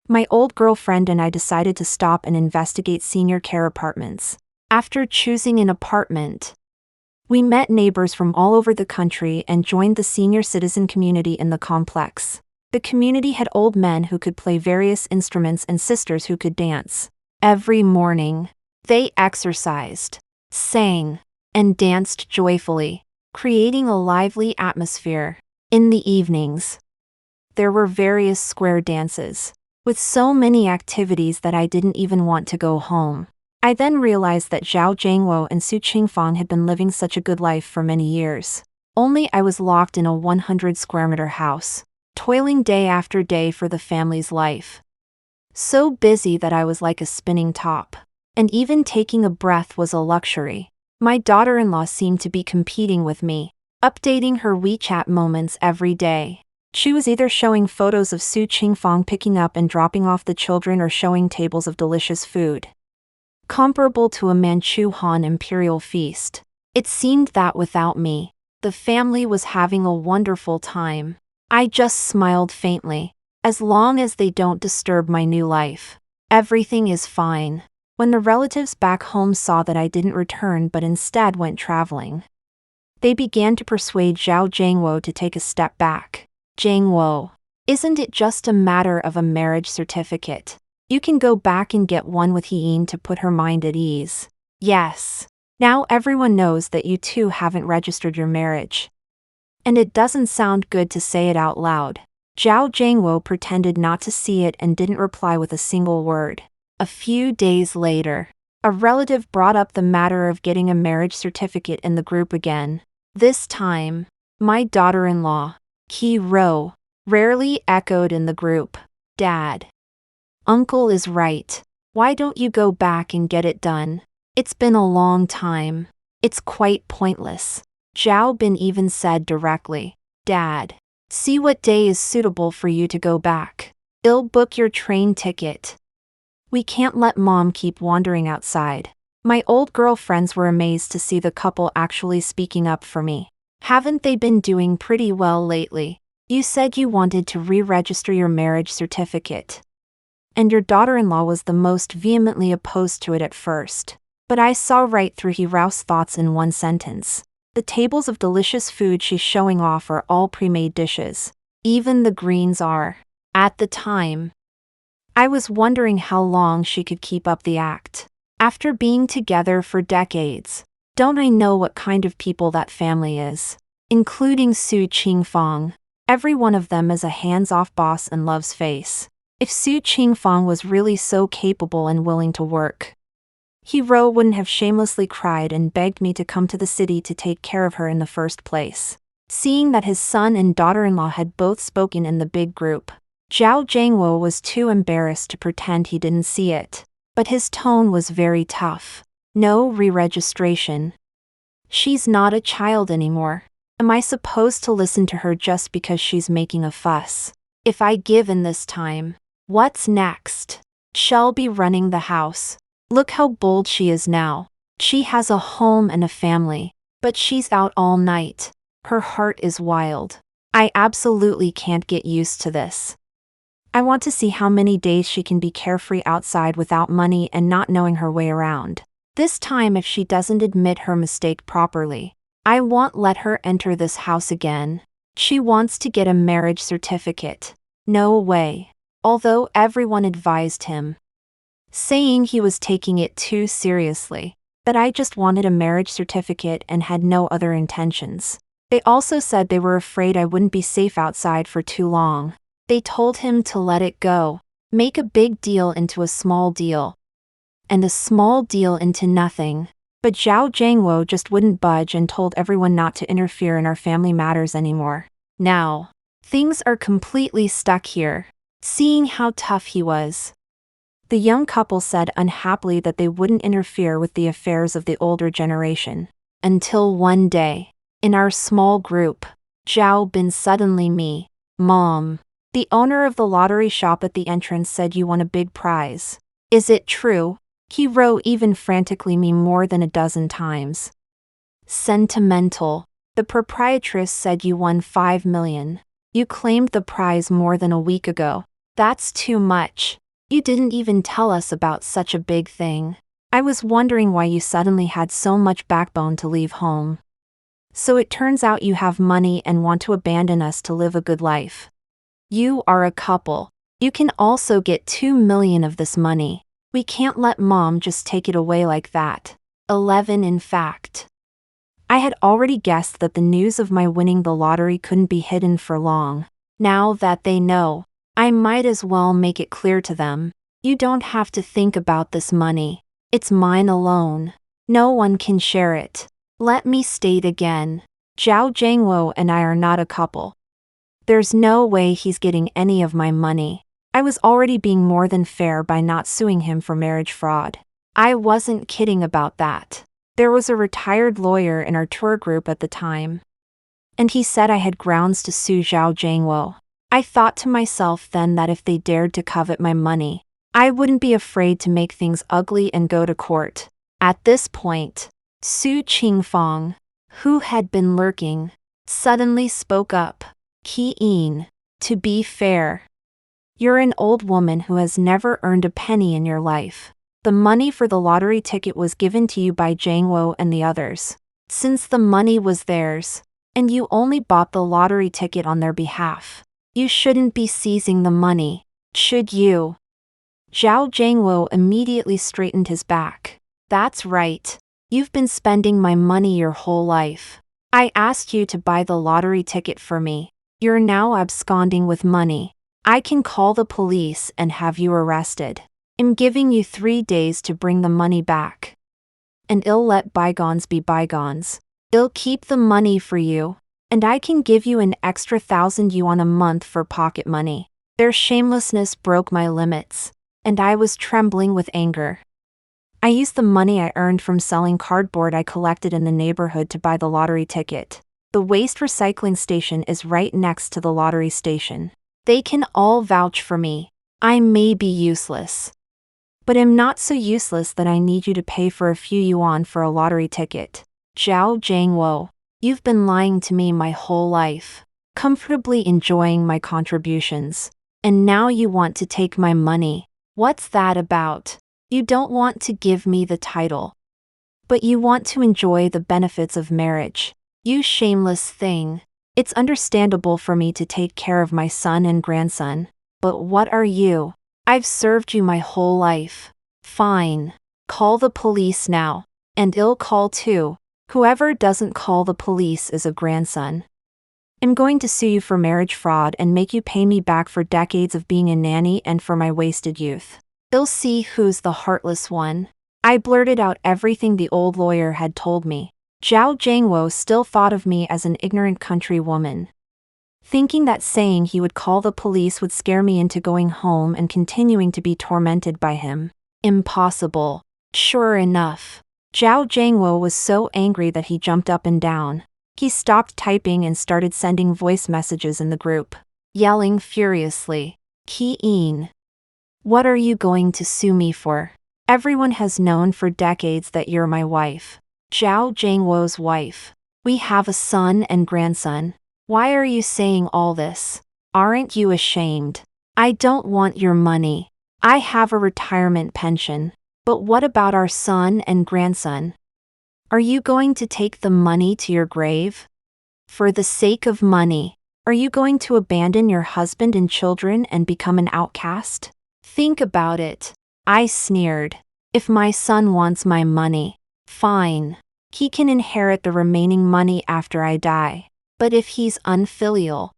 My old girlfriend and I decided to stop and investigate senior care apartments. After choosing an apartment, we met neighbors from all over the country and joined the senior citizen community in the complex. The community had old men who could play various instruments and sisters who could dance. Every morning, they exercised, sang, and danced joyfully. creating a lively atmosphere. In the evenings, there were various square dances, with so many activities that I didn't even want to go home. I then realized that Zhao Jiangwo and Su Qingfang had been living such a good life for many years. Only I was locked in a 100 square meter house, toiling day after day for the family's life. So busy that I was like a spinning top. And even taking a breath was a luxury. My daughter-in-law seemed to be competing with me, updating her WeChat moments every day. She was either showing photos of Su Qingfang picking up and dropping off the children or showing tables of delicious food, comparable to a Manchu Han imperial feast. It seemed that without me, the family was having a wonderful time. I just smiled faintly. As long as they don't disturb my new life, everything is fine. When the relatives back home saw that I didn't return but instead went traveling, they began to persuade Zhao Jiangwo to take a step back. Jiangwo, isn't it just a matter of a marriage certificate? You can go back and get one with Hiying to put her mind at ease. Yes. Now everyone knows that you two haven't registered your marriage. And it doesn't sound good to say it out loud. Zhao Jiangwo pretended not to see it and didn't reply with a single word. A few days later, a relative brought up the matter of getting a marriage certificate in the group again. This time, my daughter-in-law, Qiao, rarely echoed in the group. Dad, Uncle is right. Why don't you go back and get it done? It's been a long time. It's quite pointless. Zhao Bin even said directly, Dad, see what day is suitable for you to go back. I'll book your train ticket. We can't let Mom keep wandering outside. My old girlfriends were amazed to see the couple actually speaking up for me. Haven't they been doing pretty well lately? You said you wanted to re-register your marriage certificate. And your daughter-in-law was the most vehemently opposed to it at first. But I saw right through Hirao's thoughts in one sentence. The tables of delicious food she's showing off are all pre-made dishes. Even the greens are. At the time, I was wondering how long she could keep up the act. After being together for decades, don't I know what kind of people that family is? Including Su Qingfang. Every one of them is a hands-off boss and loves face. If Su Qingfang was really so capable and willing to work, Hiro wouldn't have shamelessly cried and begged me to come to the city to take care of her in the first place. Seeing that his son and daughter-in-law had both spoken in the big group, Zhao Jiangwo was too embarrassed to pretend he didn't see it. But his tone was very tough. No re-registration. She's not a child anymore. Am I supposed to listen to her just because she's making a fuss? If I give in this time, what's next? She'll be running the house. Look how bold she is now. She has a home and a family, but she's out all night. Her heart is wild. I absolutely can't get used to this. I want to see how many days she can be carefree outside without money and not knowing her way around. This time, if she doesn't admit her mistake properly, I won't let her enter this house again. She wants to get a marriage certificate. No way. Although everyone advised him, saying he was taking it too seriously, that I just wanted a marriage certificate and had no other intentions. They also said they were afraid I wouldn't be safe outside for too long. They told him to let it go, make a big deal into a small deal, and a small deal into nothing. But Zhao Jiangwo just wouldn't budge and told everyone not to interfere in our family matters anymore. Now, things are completely stuck here. Seeing how tough he was, the young couple said unhappily that they wouldn't interfere with the affairs of the older generation. Until one day, in our small group, Zhao Bin suddenly me, Mom, the owner of the lottery shop at the entrance said you won a big prize. Is it true? Hiro even frantically me more than a dozen times. Sentimental. The proprietress said you won 5 million. You claimed the prize more than a week ago. That's too much. You didn't even tell us about such a big thing. I was wondering why you suddenly had so much backbone to leave home. So it turns out you have money and want to abandon us to live a good life. You are a couple. You can also get 2 million of this money. We can't let Mom just take it away like that. 11 in fact. I had already guessed that the news of my winning the lottery couldn't be hidden for long. Now that they know, I might as well make it clear to them. You don't have to think about this money. It's mine alone. No one can share it. Let me state again. Zhao Jiangwo and I are not a couple. There's no way he's getting any of my money. I was already being more than fair by not suing him for marriage fraud. I wasn't kidding about that. There was a retired lawyer in our tour group at the time, and he said I had grounds to sue Zhao Jiangwo. I thought to myself then that if they dared to covet my money, I wouldn't be afraid to make things ugly and go to court. At this point, Su Qingfang, who had been lurking, suddenly spoke up. Qi, to be fair, you're an old woman who has never earned a penny in your life. The money for the lottery ticket was given to you by Jiangwo and the others. Since the money was theirs, and you only bought the lottery ticket on their behalf, you shouldn't be seizing the money, should you? Zhao Jiangwo immediately straightened his back. That's right. You've been spending my money your whole life. I asked you to buy the lottery ticket for me. You're now absconding with money. I can call the police and have you arrested. I'm giving you 3 days to bring the money back. And I'll let bygones be bygones. I'll keep the money for you, and I can give you an extra 1,000 yuan a month for pocket money. Their shamelessness broke my limits, and I was trembling with anger. I used the money I earned from selling cardboard I collected in the neighborhood to buy the lottery ticket. The waste recycling station is right next to the lottery station. They can all vouch for me. I may be useless, but I'm not so useless that I need you to pay for a few yuan for a lottery ticket. Zhao Jiangwo, you've been lying to me my whole life, comfortably enjoying my contributions, and now you want to take my money. What's that about? You don't want to give me the title, but you want to enjoy the benefits of marriage. You shameless thing. It's understandable for me to take care of my son and grandson, but what are you? I've served you my whole life. Fine. Call the police now. And I'll call too. Whoever doesn't call the police is a grandson. I'm going to sue you for marriage fraud and make you pay me back for decades of being a nanny and for my wasted youth. They'll see who's the heartless one. I blurted out everything the old lawyer had told me. Zhao Jiangwo still thought of me as an ignorant country woman, thinking that saying he would call the police would scare me into going home and continuing to be tormented by him. Impossible. Sure enough, Zhao Jiangwo was so angry that he jumped up and down. He stopped typing and started sending voice messages in the group, yelling furiously, Qi, what are you going to sue me for? Everyone has known for decades that you're my wife. Zhao Jiangwo's wife. We have a son and grandson. Why are you saying all this? Aren't you ashamed? I don't want your money. I have a retirement pension. But what about our son and grandson? Are you going to take the money to your grave? For the sake of money, are you going to abandon your husband and children and become an outcast? Think about it. I sneered. If my son wants my money, fine. He can inherit the remaining money after I die. But if he's unfilial,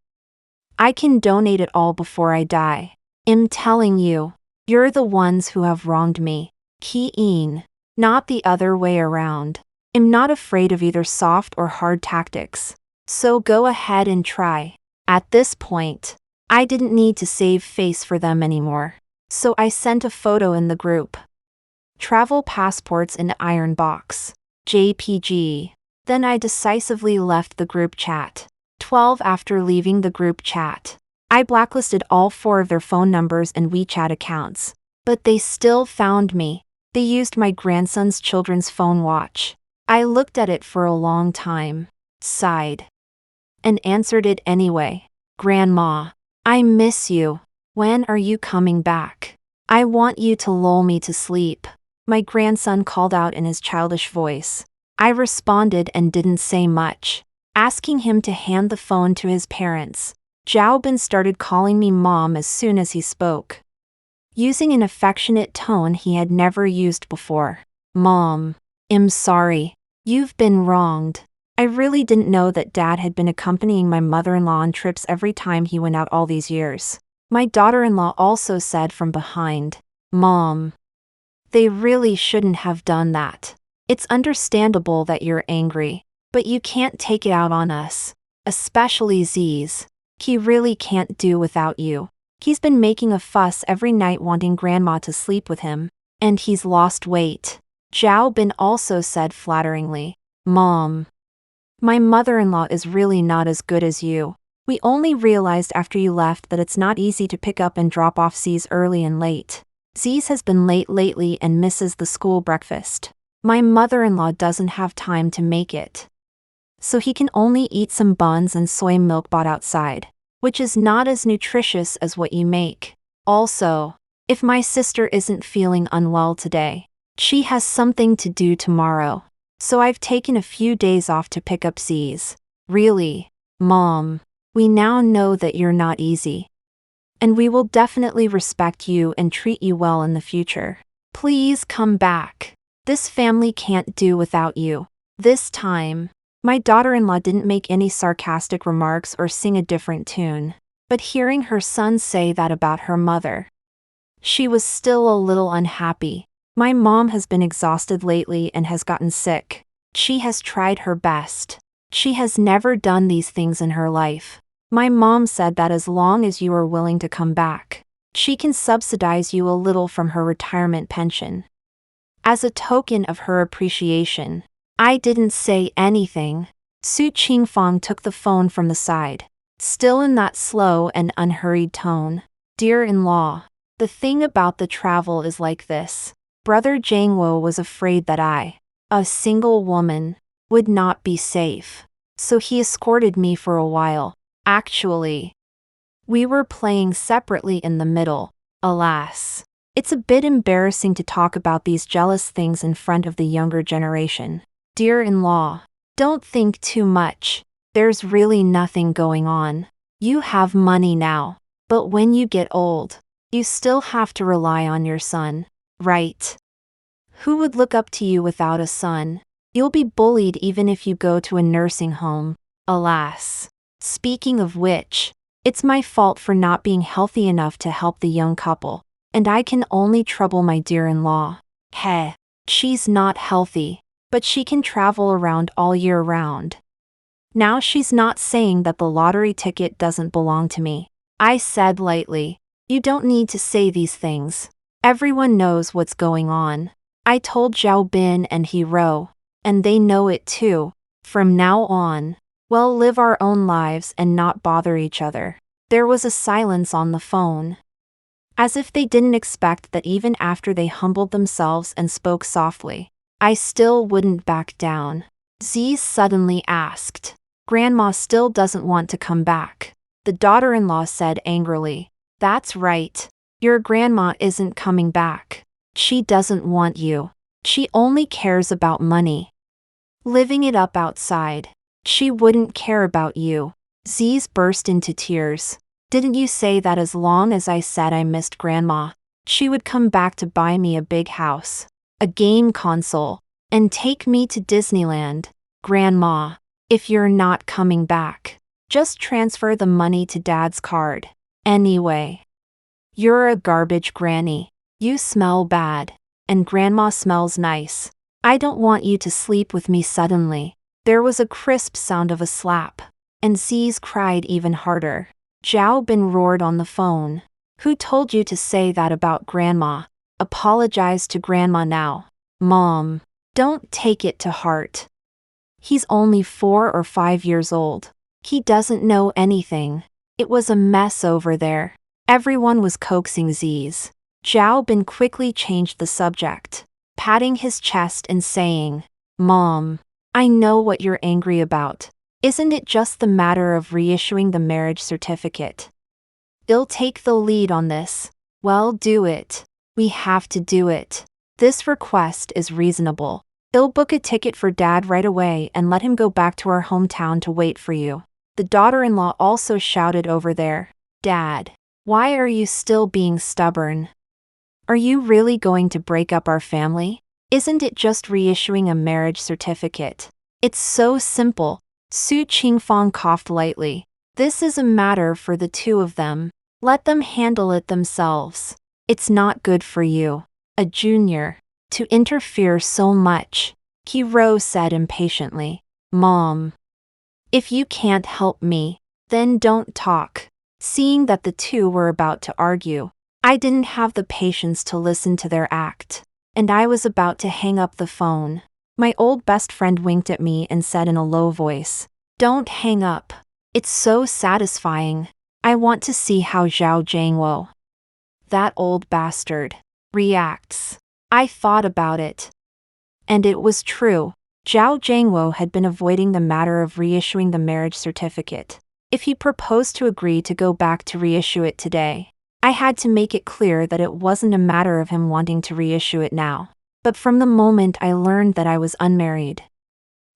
I can donate it all before I die. I'm telling you, you're the ones who have wronged me. Qi, not the other way around. I'm not afraid of either soft or hard tactics. So go ahead and try. At this point, I didn't need to save face for them anymore. So I sent a photo in the group. Travel passports in iron box. JPG. Then I decisively left the group chat. 12 after leaving the group chat, I blacklisted all 4 of their phone numbers and WeChat accounts. But they still found me. They used my grandson's children's phone watch. I looked at it for a long time, sighed, and answered it anyway. Grandma, I miss you. When are you coming back? I want you to lull me to sleep. My grandson called out in his childish voice. I responded and didn't say much, asking him to hand the phone to his parents. Zhao Bin started calling me mom as soon as he spoke, using an affectionate tone he had never used before. Mom, I'm sorry. You've been wronged. I really didn't know that Dad had been accompanying my mother-in-law on trips every time he went out all these years. My daughter-in-law also said from behind, "Mom, they really shouldn't have done that. It's understandable that you're angry, but you can't take it out on us. Especially Z's. He really can't do without you. He's been making a fuss every night wanting Grandma to sleep with him, and he's lost weight." Zhao Bin also said flatteringly, "Mom, my mother-in-law is really not as good as you. We only realized after you left that it's not easy to pick up and drop off Z's early and late. Z's has been late lately and misses the school breakfast. My mother-in-law doesn't have time to make it, so he can only eat some buns and soy milk bought outside, which is not as nutritious as what you make. Also, if my sister isn't feeling unwell today, she has something to do tomorrow, so I've taken a few days off to pick up Z's. Really, Mom, we now know that you're not easy, and we will definitely respect you and treat you well in the future. Please come back. This family can't do without you." This time, my daughter-in-law didn't make any sarcastic remarks or sing a different tune, but hearing her son say that about her mother, she was still a little unhappy. "My mom has been exhausted lately and has gotten sick. She has tried her best. She has never done these things in her life. My mom said that as long as you are willing to come back, she can subsidize you a little from her retirement pension. As a token of her appreciation." I didn't say anything. Su Qingfang took the phone from the side, still in that slow and unhurried tone. "Dear-in-law, the thing about the travel is like this. Brother Zhangwo was afraid that I, a single woman, would not be safe, so he escorted me for a while. Actually, we were playing separately in the middle. Alas, it's a bit embarrassing to talk about these jealous things in front of the younger generation. Dear-in-law, don't think too much. There's really nothing going on. You have money now, but when you get old, you still have to rely on your son, right? Who would look up to you without a son? You'll be bullied even if you go to a nursing home. Alas. Speaking of which, it's my fault for not being healthy enough to help the young couple, and I can only trouble my dear-in-law. Heh, she's not healthy, but she can travel around all year round. Now she's not saying that the lottery ticket doesn't belong to me." I said lightly, "You don't need to say these things. Everyone knows what's going on. I told Zhao Bin and He Ro, and they know it too. From now on, we'll live our own lives and not bother each other." There was a silence on the phone, as if they didn't expect that even after they humbled themselves and spoke softly, I still wouldn't back down. Z suddenly asked, "Grandma still doesn't want to come back?" The daughter-in-law said angrily, "That's right. Your grandma isn't coming back. She doesn't want you. She only cares about money. Living it up outside. She wouldn't care about you." Z's burst into tears. "Didn't you say that as long as I said I missed Grandma, she would come back to buy me a big house, a game console, and take me to Disneyland? Grandma, if you're not coming back, just transfer the money to Dad's card. Anyway, you're a garbage granny. You smell bad, and Grandma smells nice. I don't want you to sleep with me suddenly." There was a crisp sound of a slap, and Z's cried even harder. Zhao Bin roared on the phone, "Who told you to say that about Grandma? Apologize to Grandma now. Mom, don't take it to heart. He's only 4 or 5 years old. He doesn't know anything. It was a mess over there." Everyone was coaxing Z's. Zhao Bin quickly changed the subject, patting his chest and saying, "Mom, I know what you're angry about. Isn't it just the matter of reissuing the marriage certificate? I'll take the lead on this. Well, do it. We have to do it. This request is reasonable. I'll book a ticket for Dad right away and let him go back to our hometown to wait for you." The daughter-in-law also shouted over there, "Dad, why are you still being stubborn? Are you really going to break up our family? Isn't it just reissuing a marriage certificate? It's so simple. Su Qingfang coughed lightly. This is a matter for the two of them. Let them handle it themselves. It's not good for you, a junior, to interfere so much, Qiao said impatiently. Mom, if you can't help me, then don't talk. Seeing that the two were about to argue, I didn't have the patience to listen to their act, and I was about to hang up the phone. My old best friend winked at me and said in a low voice, "Don't hang up. It's so satisfying. I want to see how Zhao Jiangwo, that old bastard, reacts." I thought about it. And it was true. Zhao Jiangwo had been avoiding the matter of reissuing the marriage certificate. If he proposed to agree to go back to reissue it today, I had to make it clear that it wasn't a matter of him wanting to reissue it now. But from the moment I learned that I was unmarried,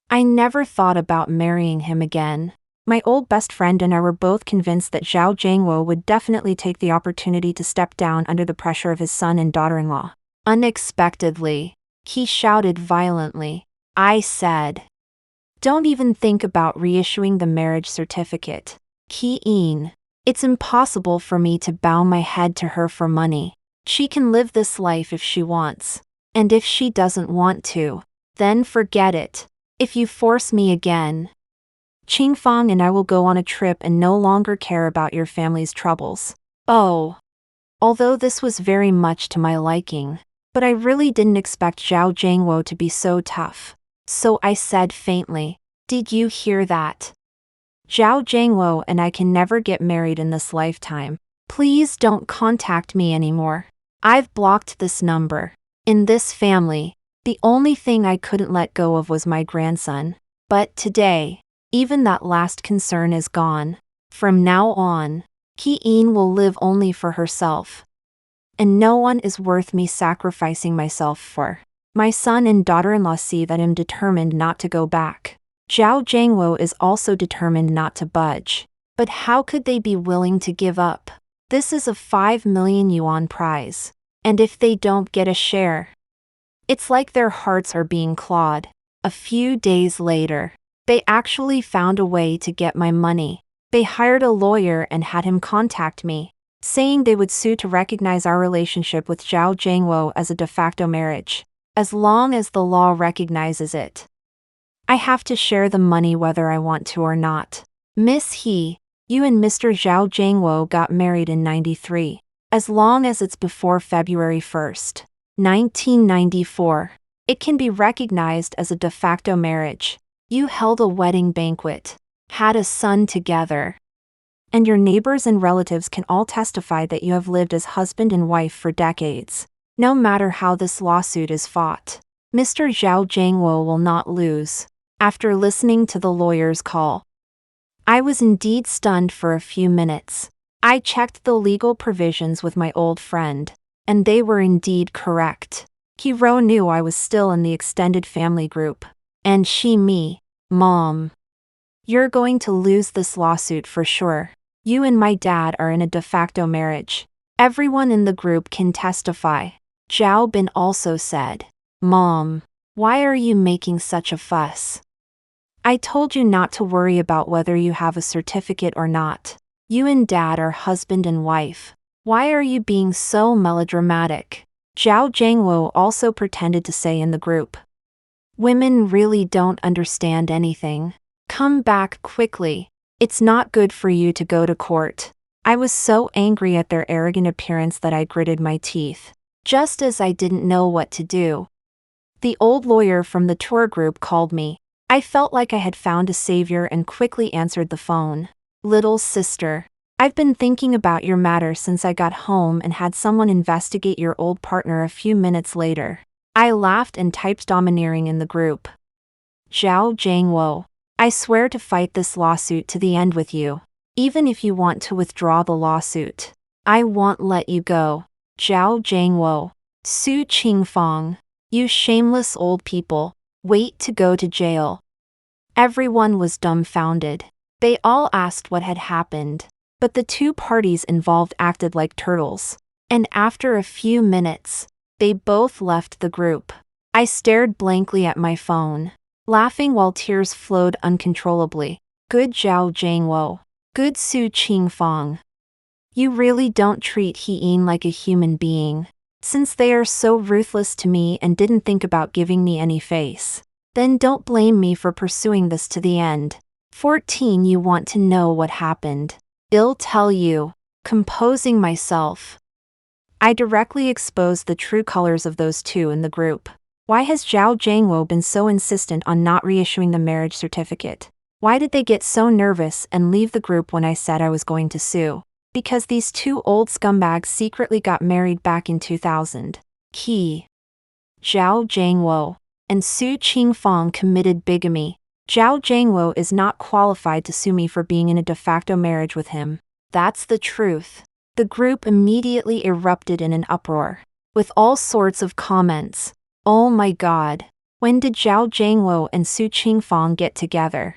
I never thought about marrying him again. My old best friend and I were both convinced that Zhao Jiangwo would definitely take the opportunity to step down under the pressure of his son and daughter-in-law. Unexpectedly, he shouted violently. I said, "Don't even think about reissuing the marriage certificate. Qi-in, it's impossible for me to bow my head to her for money. She can live this life if she wants. And if she doesn't want to, then forget it. If you force me again, Qingfang and I will go on a trip and no longer care about your family's troubles." Oh. Although this was very much to my liking, but I really didn't expect Zhao Jiangwo to be so tough. So I said faintly, "Did you hear that? Zhao Jiangwo and I can never get married in this lifetime. Please don't contact me anymore. I've blocked this number. In this family, the only thing I couldn't let go of was my grandson. But today, even that last concern is gone. From now on, Qi-in will live only for herself. And no one is worth me sacrificing myself for." My son and daughter-in-law see that I'm determined not to go back. Zhao Jiangwo is also determined not to budge. But how could they be willing to give up? This is a 5 million yuan prize. And if they don't get a share, it's like their hearts are being clawed. A few days later, they actually found a way to get my money. They hired a lawyer and had him contact me, saying they would sue to recognize our relationship with Zhao Jiangwo as a de facto marriage, as long as the law recognizes it. I have to share the money whether I want to or not. Miss He, you and Mr. Zhao Jiangwo got married in '93. As long as it's before February 1st, 1994, it can be recognized as a de facto marriage. You held a wedding banquet, had a son together, and your neighbors and relatives can all testify that you have lived as husband and wife for decades. No matter how this lawsuit is fought, Mr. Zhao Jiangwo will not lose. After listening to the lawyer's call, I was indeed stunned for a few minutes. I checked the legal provisions with my old friend, and they were indeed correct. Qiao knew I was still in the extended family group. And me, Mom, you're going to lose this lawsuit for sure. You and my dad are in a de facto marriage. Everyone in the group can testify. Zhao Bin also said, "Mom, why are you making such a fuss? I told you not to worry about whether you have a certificate or not. You and Dad are husband and wife. Why are you being so melodramatic?" Zhao Jiangwo also pretended to say in the group. "Women really don't understand anything. Come back quickly. It's not good for you to go to court." I was so angry at their arrogant appearance that I gritted my teeth, just as I didn't know what to do. The old lawyer from the tour group called me. I felt like I had found a savior and quickly answered the phone. "Little sister, I've been thinking about your matter since I got home and had someone investigate your old partner a few minutes later." I laughed and typed domineering in the group. "Zhao Jiangwo, I swear to fight this lawsuit to the end with you. Even if you want to withdraw the lawsuit, I won't let you go. Zhao Jiangwo, Su Qingfang, you shameless old people, wait to go to jail." Everyone was dumbfounded. They all asked what had happened, but the two parties involved acted like turtles. And after a few minutes, they both left the group. I stared blankly at my phone. laughing while tears flowed uncontrollably. Good Zhao Jiangwo. Good Su Qingfang. You really don't treat He-in like a human being. Since they are so ruthless to me and didn't think about giving me any face, then don't blame me for pursuing this to the end. 14. You want to know what happened? I'll tell you. Composing myself, I directly exposed the true colors of those two in the group. Why has Zhao Jiangwo been so insistent on not reissuing the marriage certificate? Why did they get so nervous and leave the group when I said I was going to sue? Because these two old scumbags secretly got married back in 2000. Zhao Jiangwo and Su Qingfang committed bigamy. Zhao Jiangwo is not qualified to sue me for being in a de facto marriage with him. That's the truth. The group immediately erupted in an uproar, with all sorts of comments. Oh my god. When did Zhao Jiangwo and Su Qingfang get together?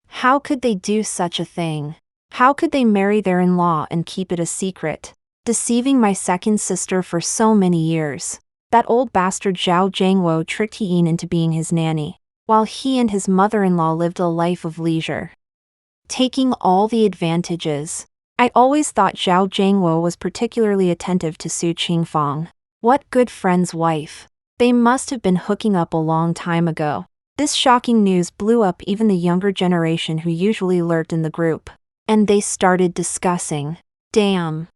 How could they do such a thing? How could they marry their in-law and keep it a secret, deceiving my second sister for so many years? That old bastard Zhao Jiangwo tricked He-in into being his nanny, while he and his mother-in-law lived a life of leisure, taking all the advantages. I always thought Zhao Jiangwo was particularly attentive to Su Qingfang. What good friend's wife. They must have been hooking up a long time ago. This shocking news blew up even the younger generation who usually lurked in the group. And they started discussing. Damn.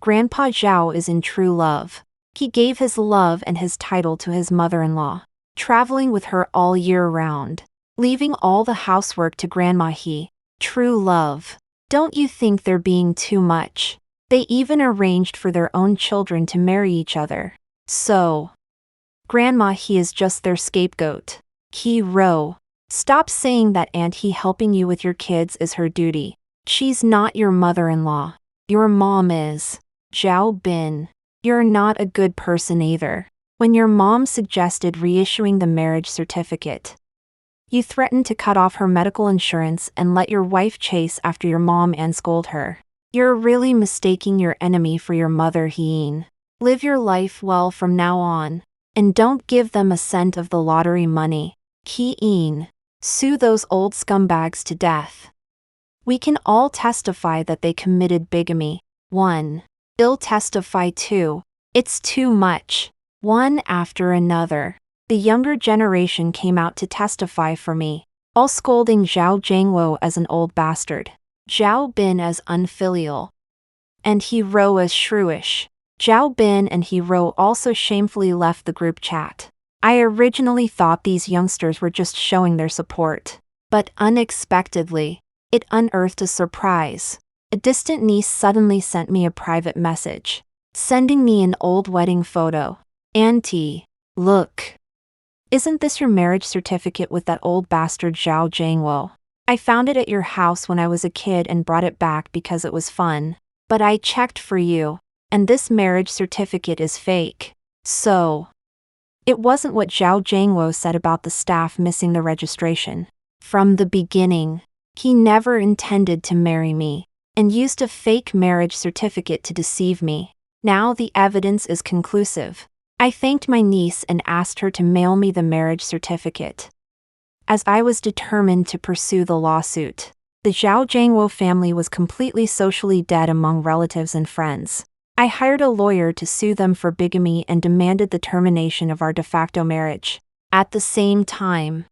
Grandpa Zhao is in true love. He gave his love and his title to his mother-in-law, traveling with her all year round, leaving all the housework to Grandma He. True love. Don't you think they're being too much? They even arranged for their own children to marry each other. So, Grandma He is just their scapegoat. He Ro. Stop saying that Aunt He helping you with your kids is her duty. She's not your mother-in-law. Your mom is. Zhao Bin. You're not a good person either. When your mom suggested reissuing the marriage certificate, you threatened to cut off her medical insurance and let your wife chase after your mom and scold her. You're really mistaking your enemy for your mother, He-in. Live your life well from now on, and don't give them a cent of the lottery money. He-in. Sue those old scumbags to death. We can all testify that they committed bigamy. 1. I'll testify too. It's too much. One after another. The younger generation came out to testify for me, all scolding Zhao Jiangwo as an old bastard, Zhao Bin as unfilial, and He Ro as shrewish. Zhao Bin and He Ro also shamefully left the group chat. I originally thought these youngsters were just showing their support, but unexpectedly, it unearthed a surprise. A distant niece suddenly sent me a private message, sending me an old wedding photo. Auntie, look. Isn't this your marriage certificate with that old bastard Zhao Jiangwo? I found it at your house when I was a kid and brought it back because it was fun. But I checked for you, and this marriage certificate is fake. So, it wasn't what Zhao Jiangwo said about the staff missing the registration. From the beginning, he never intended to marry me, and used a fake marriage certificate to deceive me. Now the evidence is conclusive. I thanked my niece and asked her to mail me the marriage certificate, as I was determined to pursue the lawsuit. The Zhao Jiangwo family was completely socially dead among relatives and friends. I hired a lawyer to sue them for bigamy and demanded the termination of our de facto marriage. At the same time,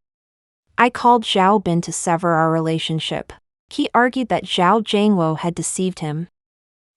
I called Zhao Bin to sever our relationship. He argued that Zhao Jiangwo had deceived him,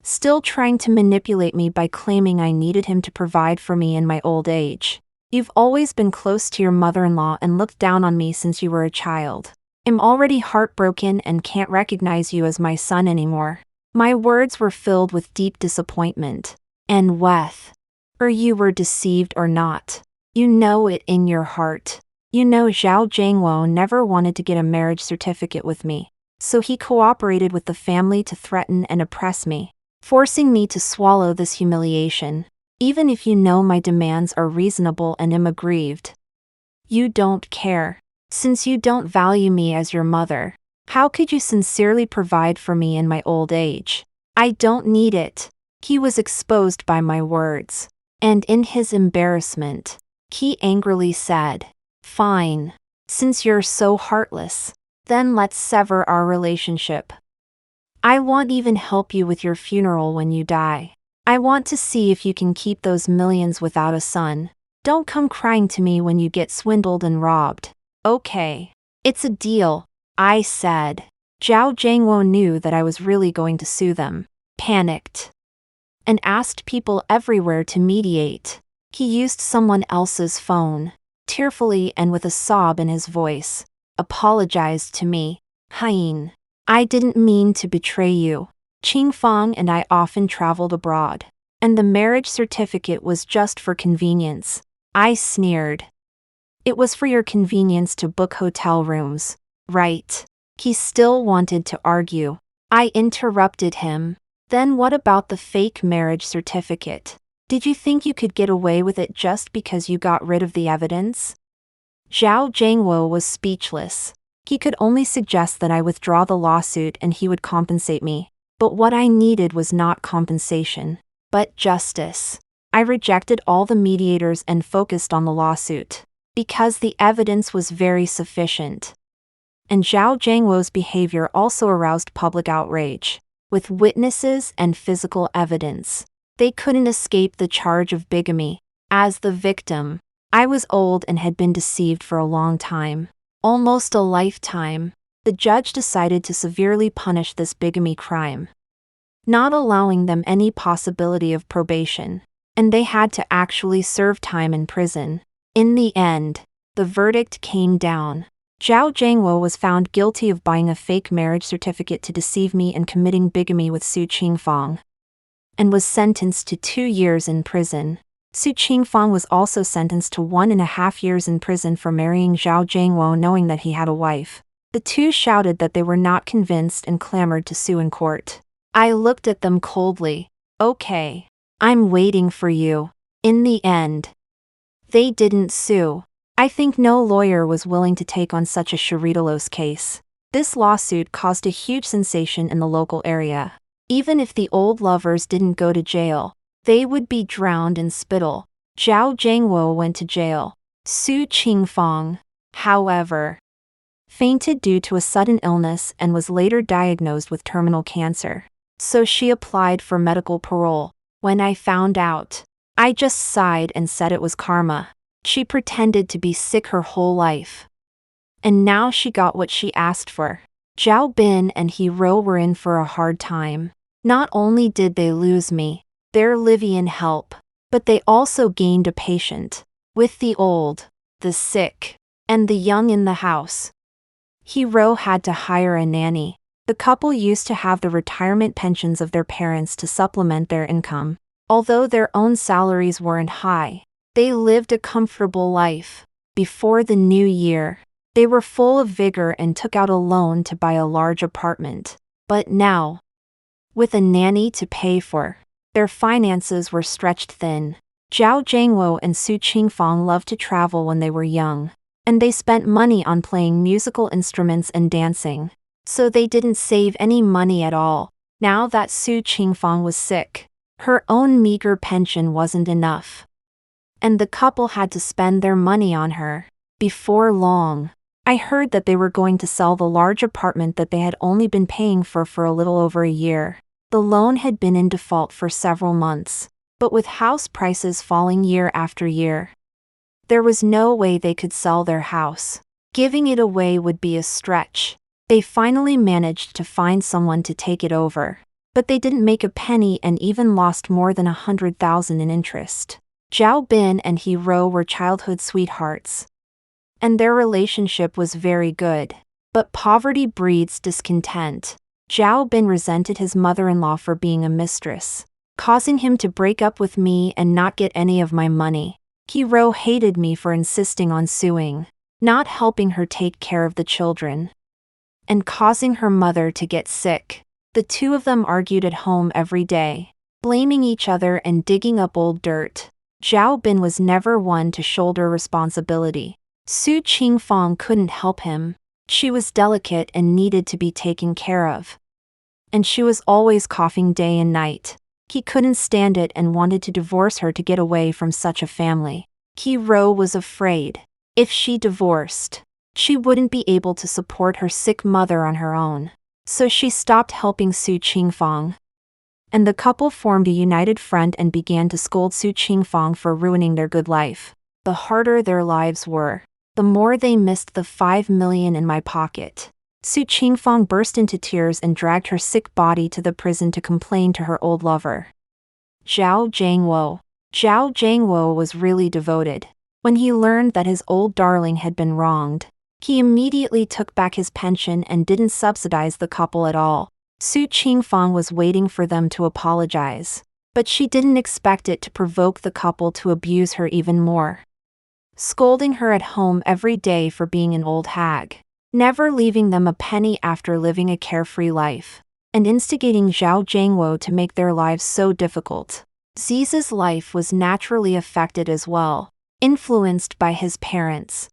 still trying to manipulate me by claiming I needed him to provide for me in my old age. You've always been close to your mother-in-law and looked down on me since you were a child. I'm already heartbroken and can't recognize you as my son anymore. My words were filled with deep disappointment. And whether you were deceived or not, you know it in your heart. You know Zhao Jiangwo never wanted to get a marriage certificate with me, so he cooperated with the family to threaten and oppress me, forcing me to swallow this humiliation. Even if you know my demands are reasonable and am aggrieved, you don't care. Since you don't value me as your mother, how could you sincerely provide for me in my old age? I don't need it. He was exposed by my words, and in his embarrassment, he angrily said, "Fine. Since you're so heartless, then let's sever our relationship. I won't even help you with your funeral when you die. I want to see if you can keep those millions without a son. Don't come crying to me when you get swindled and robbed. Okay. It's a deal, I said. Zhao Jiangwo knew that I was really going to sue them, panicked, and asked people everywhere to mediate. He used someone else's phone, tearfully and with a sob in his voice, apologized to me. Hein, I didn't mean to betray you. Qingfang and I often traveled abroad, and the marriage certificate was just for convenience. I sneered. It was for your convenience to book hotel rooms, right? He still wanted to argue. I interrupted him. Then what about the fake marriage certificate? Did you think you could get away with it just because you got rid of the evidence? Zhao Jiangwo was speechless. He could only suggest that I withdraw the lawsuit and he would compensate me. But what I needed was not compensation, but justice. I rejected all the mediators and focused on the lawsuit, because the evidence was very sufficient. And Zhao Jiangwo's behavior also aroused public outrage. With witnesses and physical evidence, they couldn't escape the charge of bigamy. As the victim, I was old and had been deceived for a long time, almost a lifetime. The judge decided to severely punish this bigamy crime, not allowing them any possibility of probation, and they had to actually serve time in prison. In the end, the verdict came down. Zhao Jiangwo was found guilty of buying a fake marriage certificate to deceive me and committing bigamy with Su Qingfang, and was sentenced to 2 years in prison. Su Qingfang was also sentenced to 1.5 years in prison for marrying Zhao Jiangwo knowing that he had a wife. The two shouted that they were not convinced and clamored to sue in court. I looked at them coldly. Okay, I'm waiting for you. In the end, they didn't sue. I think no lawyer was willing to take on such a Chiridalos case. This lawsuit caused a huge sensation in the local area. Even if the old lovers didn't go to jail, they would be drowned in spittle. Zhao Jiangwo went to jail. Su Qingfang, however, fainted due to a sudden illness and was later diagnosed with terminal cancer. So she applied for medical parole. When I found out, I just sighed and said it was karma. She pretended to be sick her whole life, and now she got what she asked for. Zhao Bin and He Ro were in for a hard time. Not only did they lose me, their Livian help, but they also gained a patient. With the old, the sick, and the young in the house, He Ro had to hire a nanny. The couple used to have the retirement pensions of their parents to supplement their income. Although their own salaries weren't high, they lived a comfortable life. Before the new year, they were full of vigor and took out a loan to buy a large apartment. But now, with a nanny to pay for, their finances were stretched thin. Zhao Jiangwo and Su Qingfang loved to travel when they were young, and they spent money on playing musical instruments and dancing. So they didn't save any money at all. Now that Su Qingfang was sick, her own meager pension wasn't enough, and the couple had to spend their money on her. Before long, I heard that they were going to sell the large apartment that they had only been paying for a little over a year. The loan had been in default for several months, but with house prices falling year after year, there was no way they could sell their house. Giving it away would be a stretch. They finally managed to find someone to take it over, but they didn't make a penny and even lost more than 100,000 in interest. Zhao Bin and He Ro were childhood sweethearts, and their relationship was very good. But poverty breeds discontent. Zhao Bin resented his mother-in-law for being a mistress, causing him to break up with me and not get any of my money. He Ro hated me for insisting on suing, not helping her take care of the children, and causing her mother to get sick. The two of them argued at home every day, blaming each other and digging up old dirt. Zhao Bin was never one to shoulder responsibility. Su Qingfang couldn't help him. She was delicate and needed to be taken care of, and she was always coughing day and night. He couldn't stand it and wanted to divorce her to get away from such a family. He Ro was afraid. If she divorced, She wouldn't be able to support her sick mother on her own. So she stopped helping Su Qingfang. And the couple formed a united front and began to scold Su Qingfang for ruining their good life. The harder their lives were, the more they missed the 5 million in my pocket. Su Qingfang burst into tears and dragged her sick body to the prison to complain to her old lover. Zhao Zhangwo. Zhao Zhangwo was really devoted. When he learned that his old darling had been wronged, he immediately took back his pension and didn't subsidize the couple at all. Su Qingfang was waiting for them to apologize, but she didn't expect it to provoke the couple to abuse her even more. Scolding her at home every day for being an old hag, never leaving them a penny after living a carefree life, and instigating Zhao Zhangwo to make their lives so difficult. Ziza's life was naturally affected as well, influenced by his parents.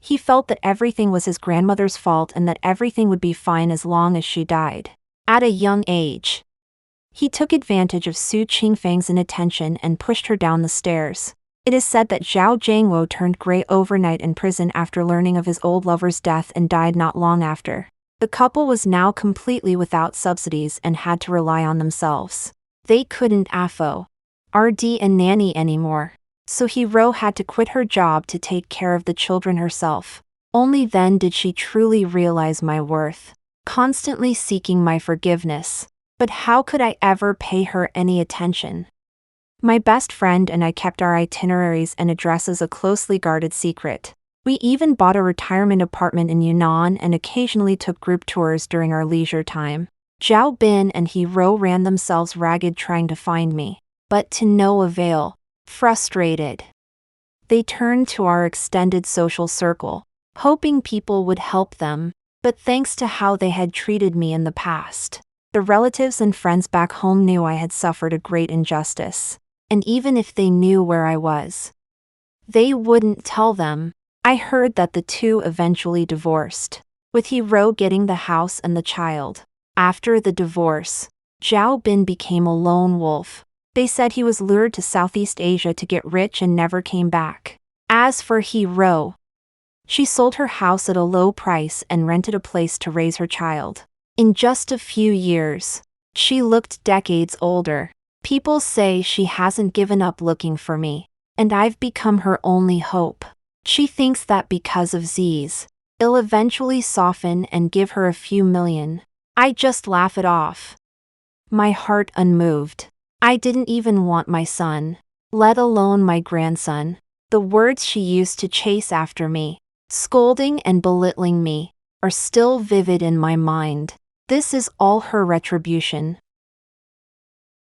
He felt that everything was his grandmother's fault and that everything would be fine as long as she died. At a young age, he took advantage of Su Qingfang's inattention and pushed her down the stairs. It is said that Zhao Zhangwo turned gray overnight in prison after learning of his old lover's death and died not long after. The couple was now completely without subsidies and had to rely on themselves. They couldn't afford a nanny anymore, so Hero had to quit her job to take care of the children herself. Only then did she truly realize my worth, constantly seeking my forgiveness. But how could I ever pay her any attention? My best friend and I kept our itineraries and addresses a closely guarded secret. We even bought a retirement apartment in Yunnan and occasionally took group tours during our leisure time. Zhao Bin and Hero ran themselves ragged trying to find me, but to no avail. Frustrated, they turned to our extended social circle, hoping people would help them, but thanks to how they had treated me in the past, the relatives and friends back home knew I had suffered a great injustice. And even if they knew where I was, they wouldn't tell them. I heard that the two eventually divorced, with Hero getting the house and the child. After the divorce, Zhao Bin became a lone wolf. They said he was lured to Southeast Asia to get rich and never came back. As for Hero, she sold her house at a low price and rented a place to raise her child. In just a few years, she looked decades older. People say she hasn't given up looking for me, and I've become her only hope. She thinks that because of Z's, it'll eventually soften and give her a few million. I just laugh it off. My heart unmoved. I didn't even want my son, let alone my grandson. The words she used to chase after me, scolding and belittling me, are still vivid in my mind. This is all her retribution.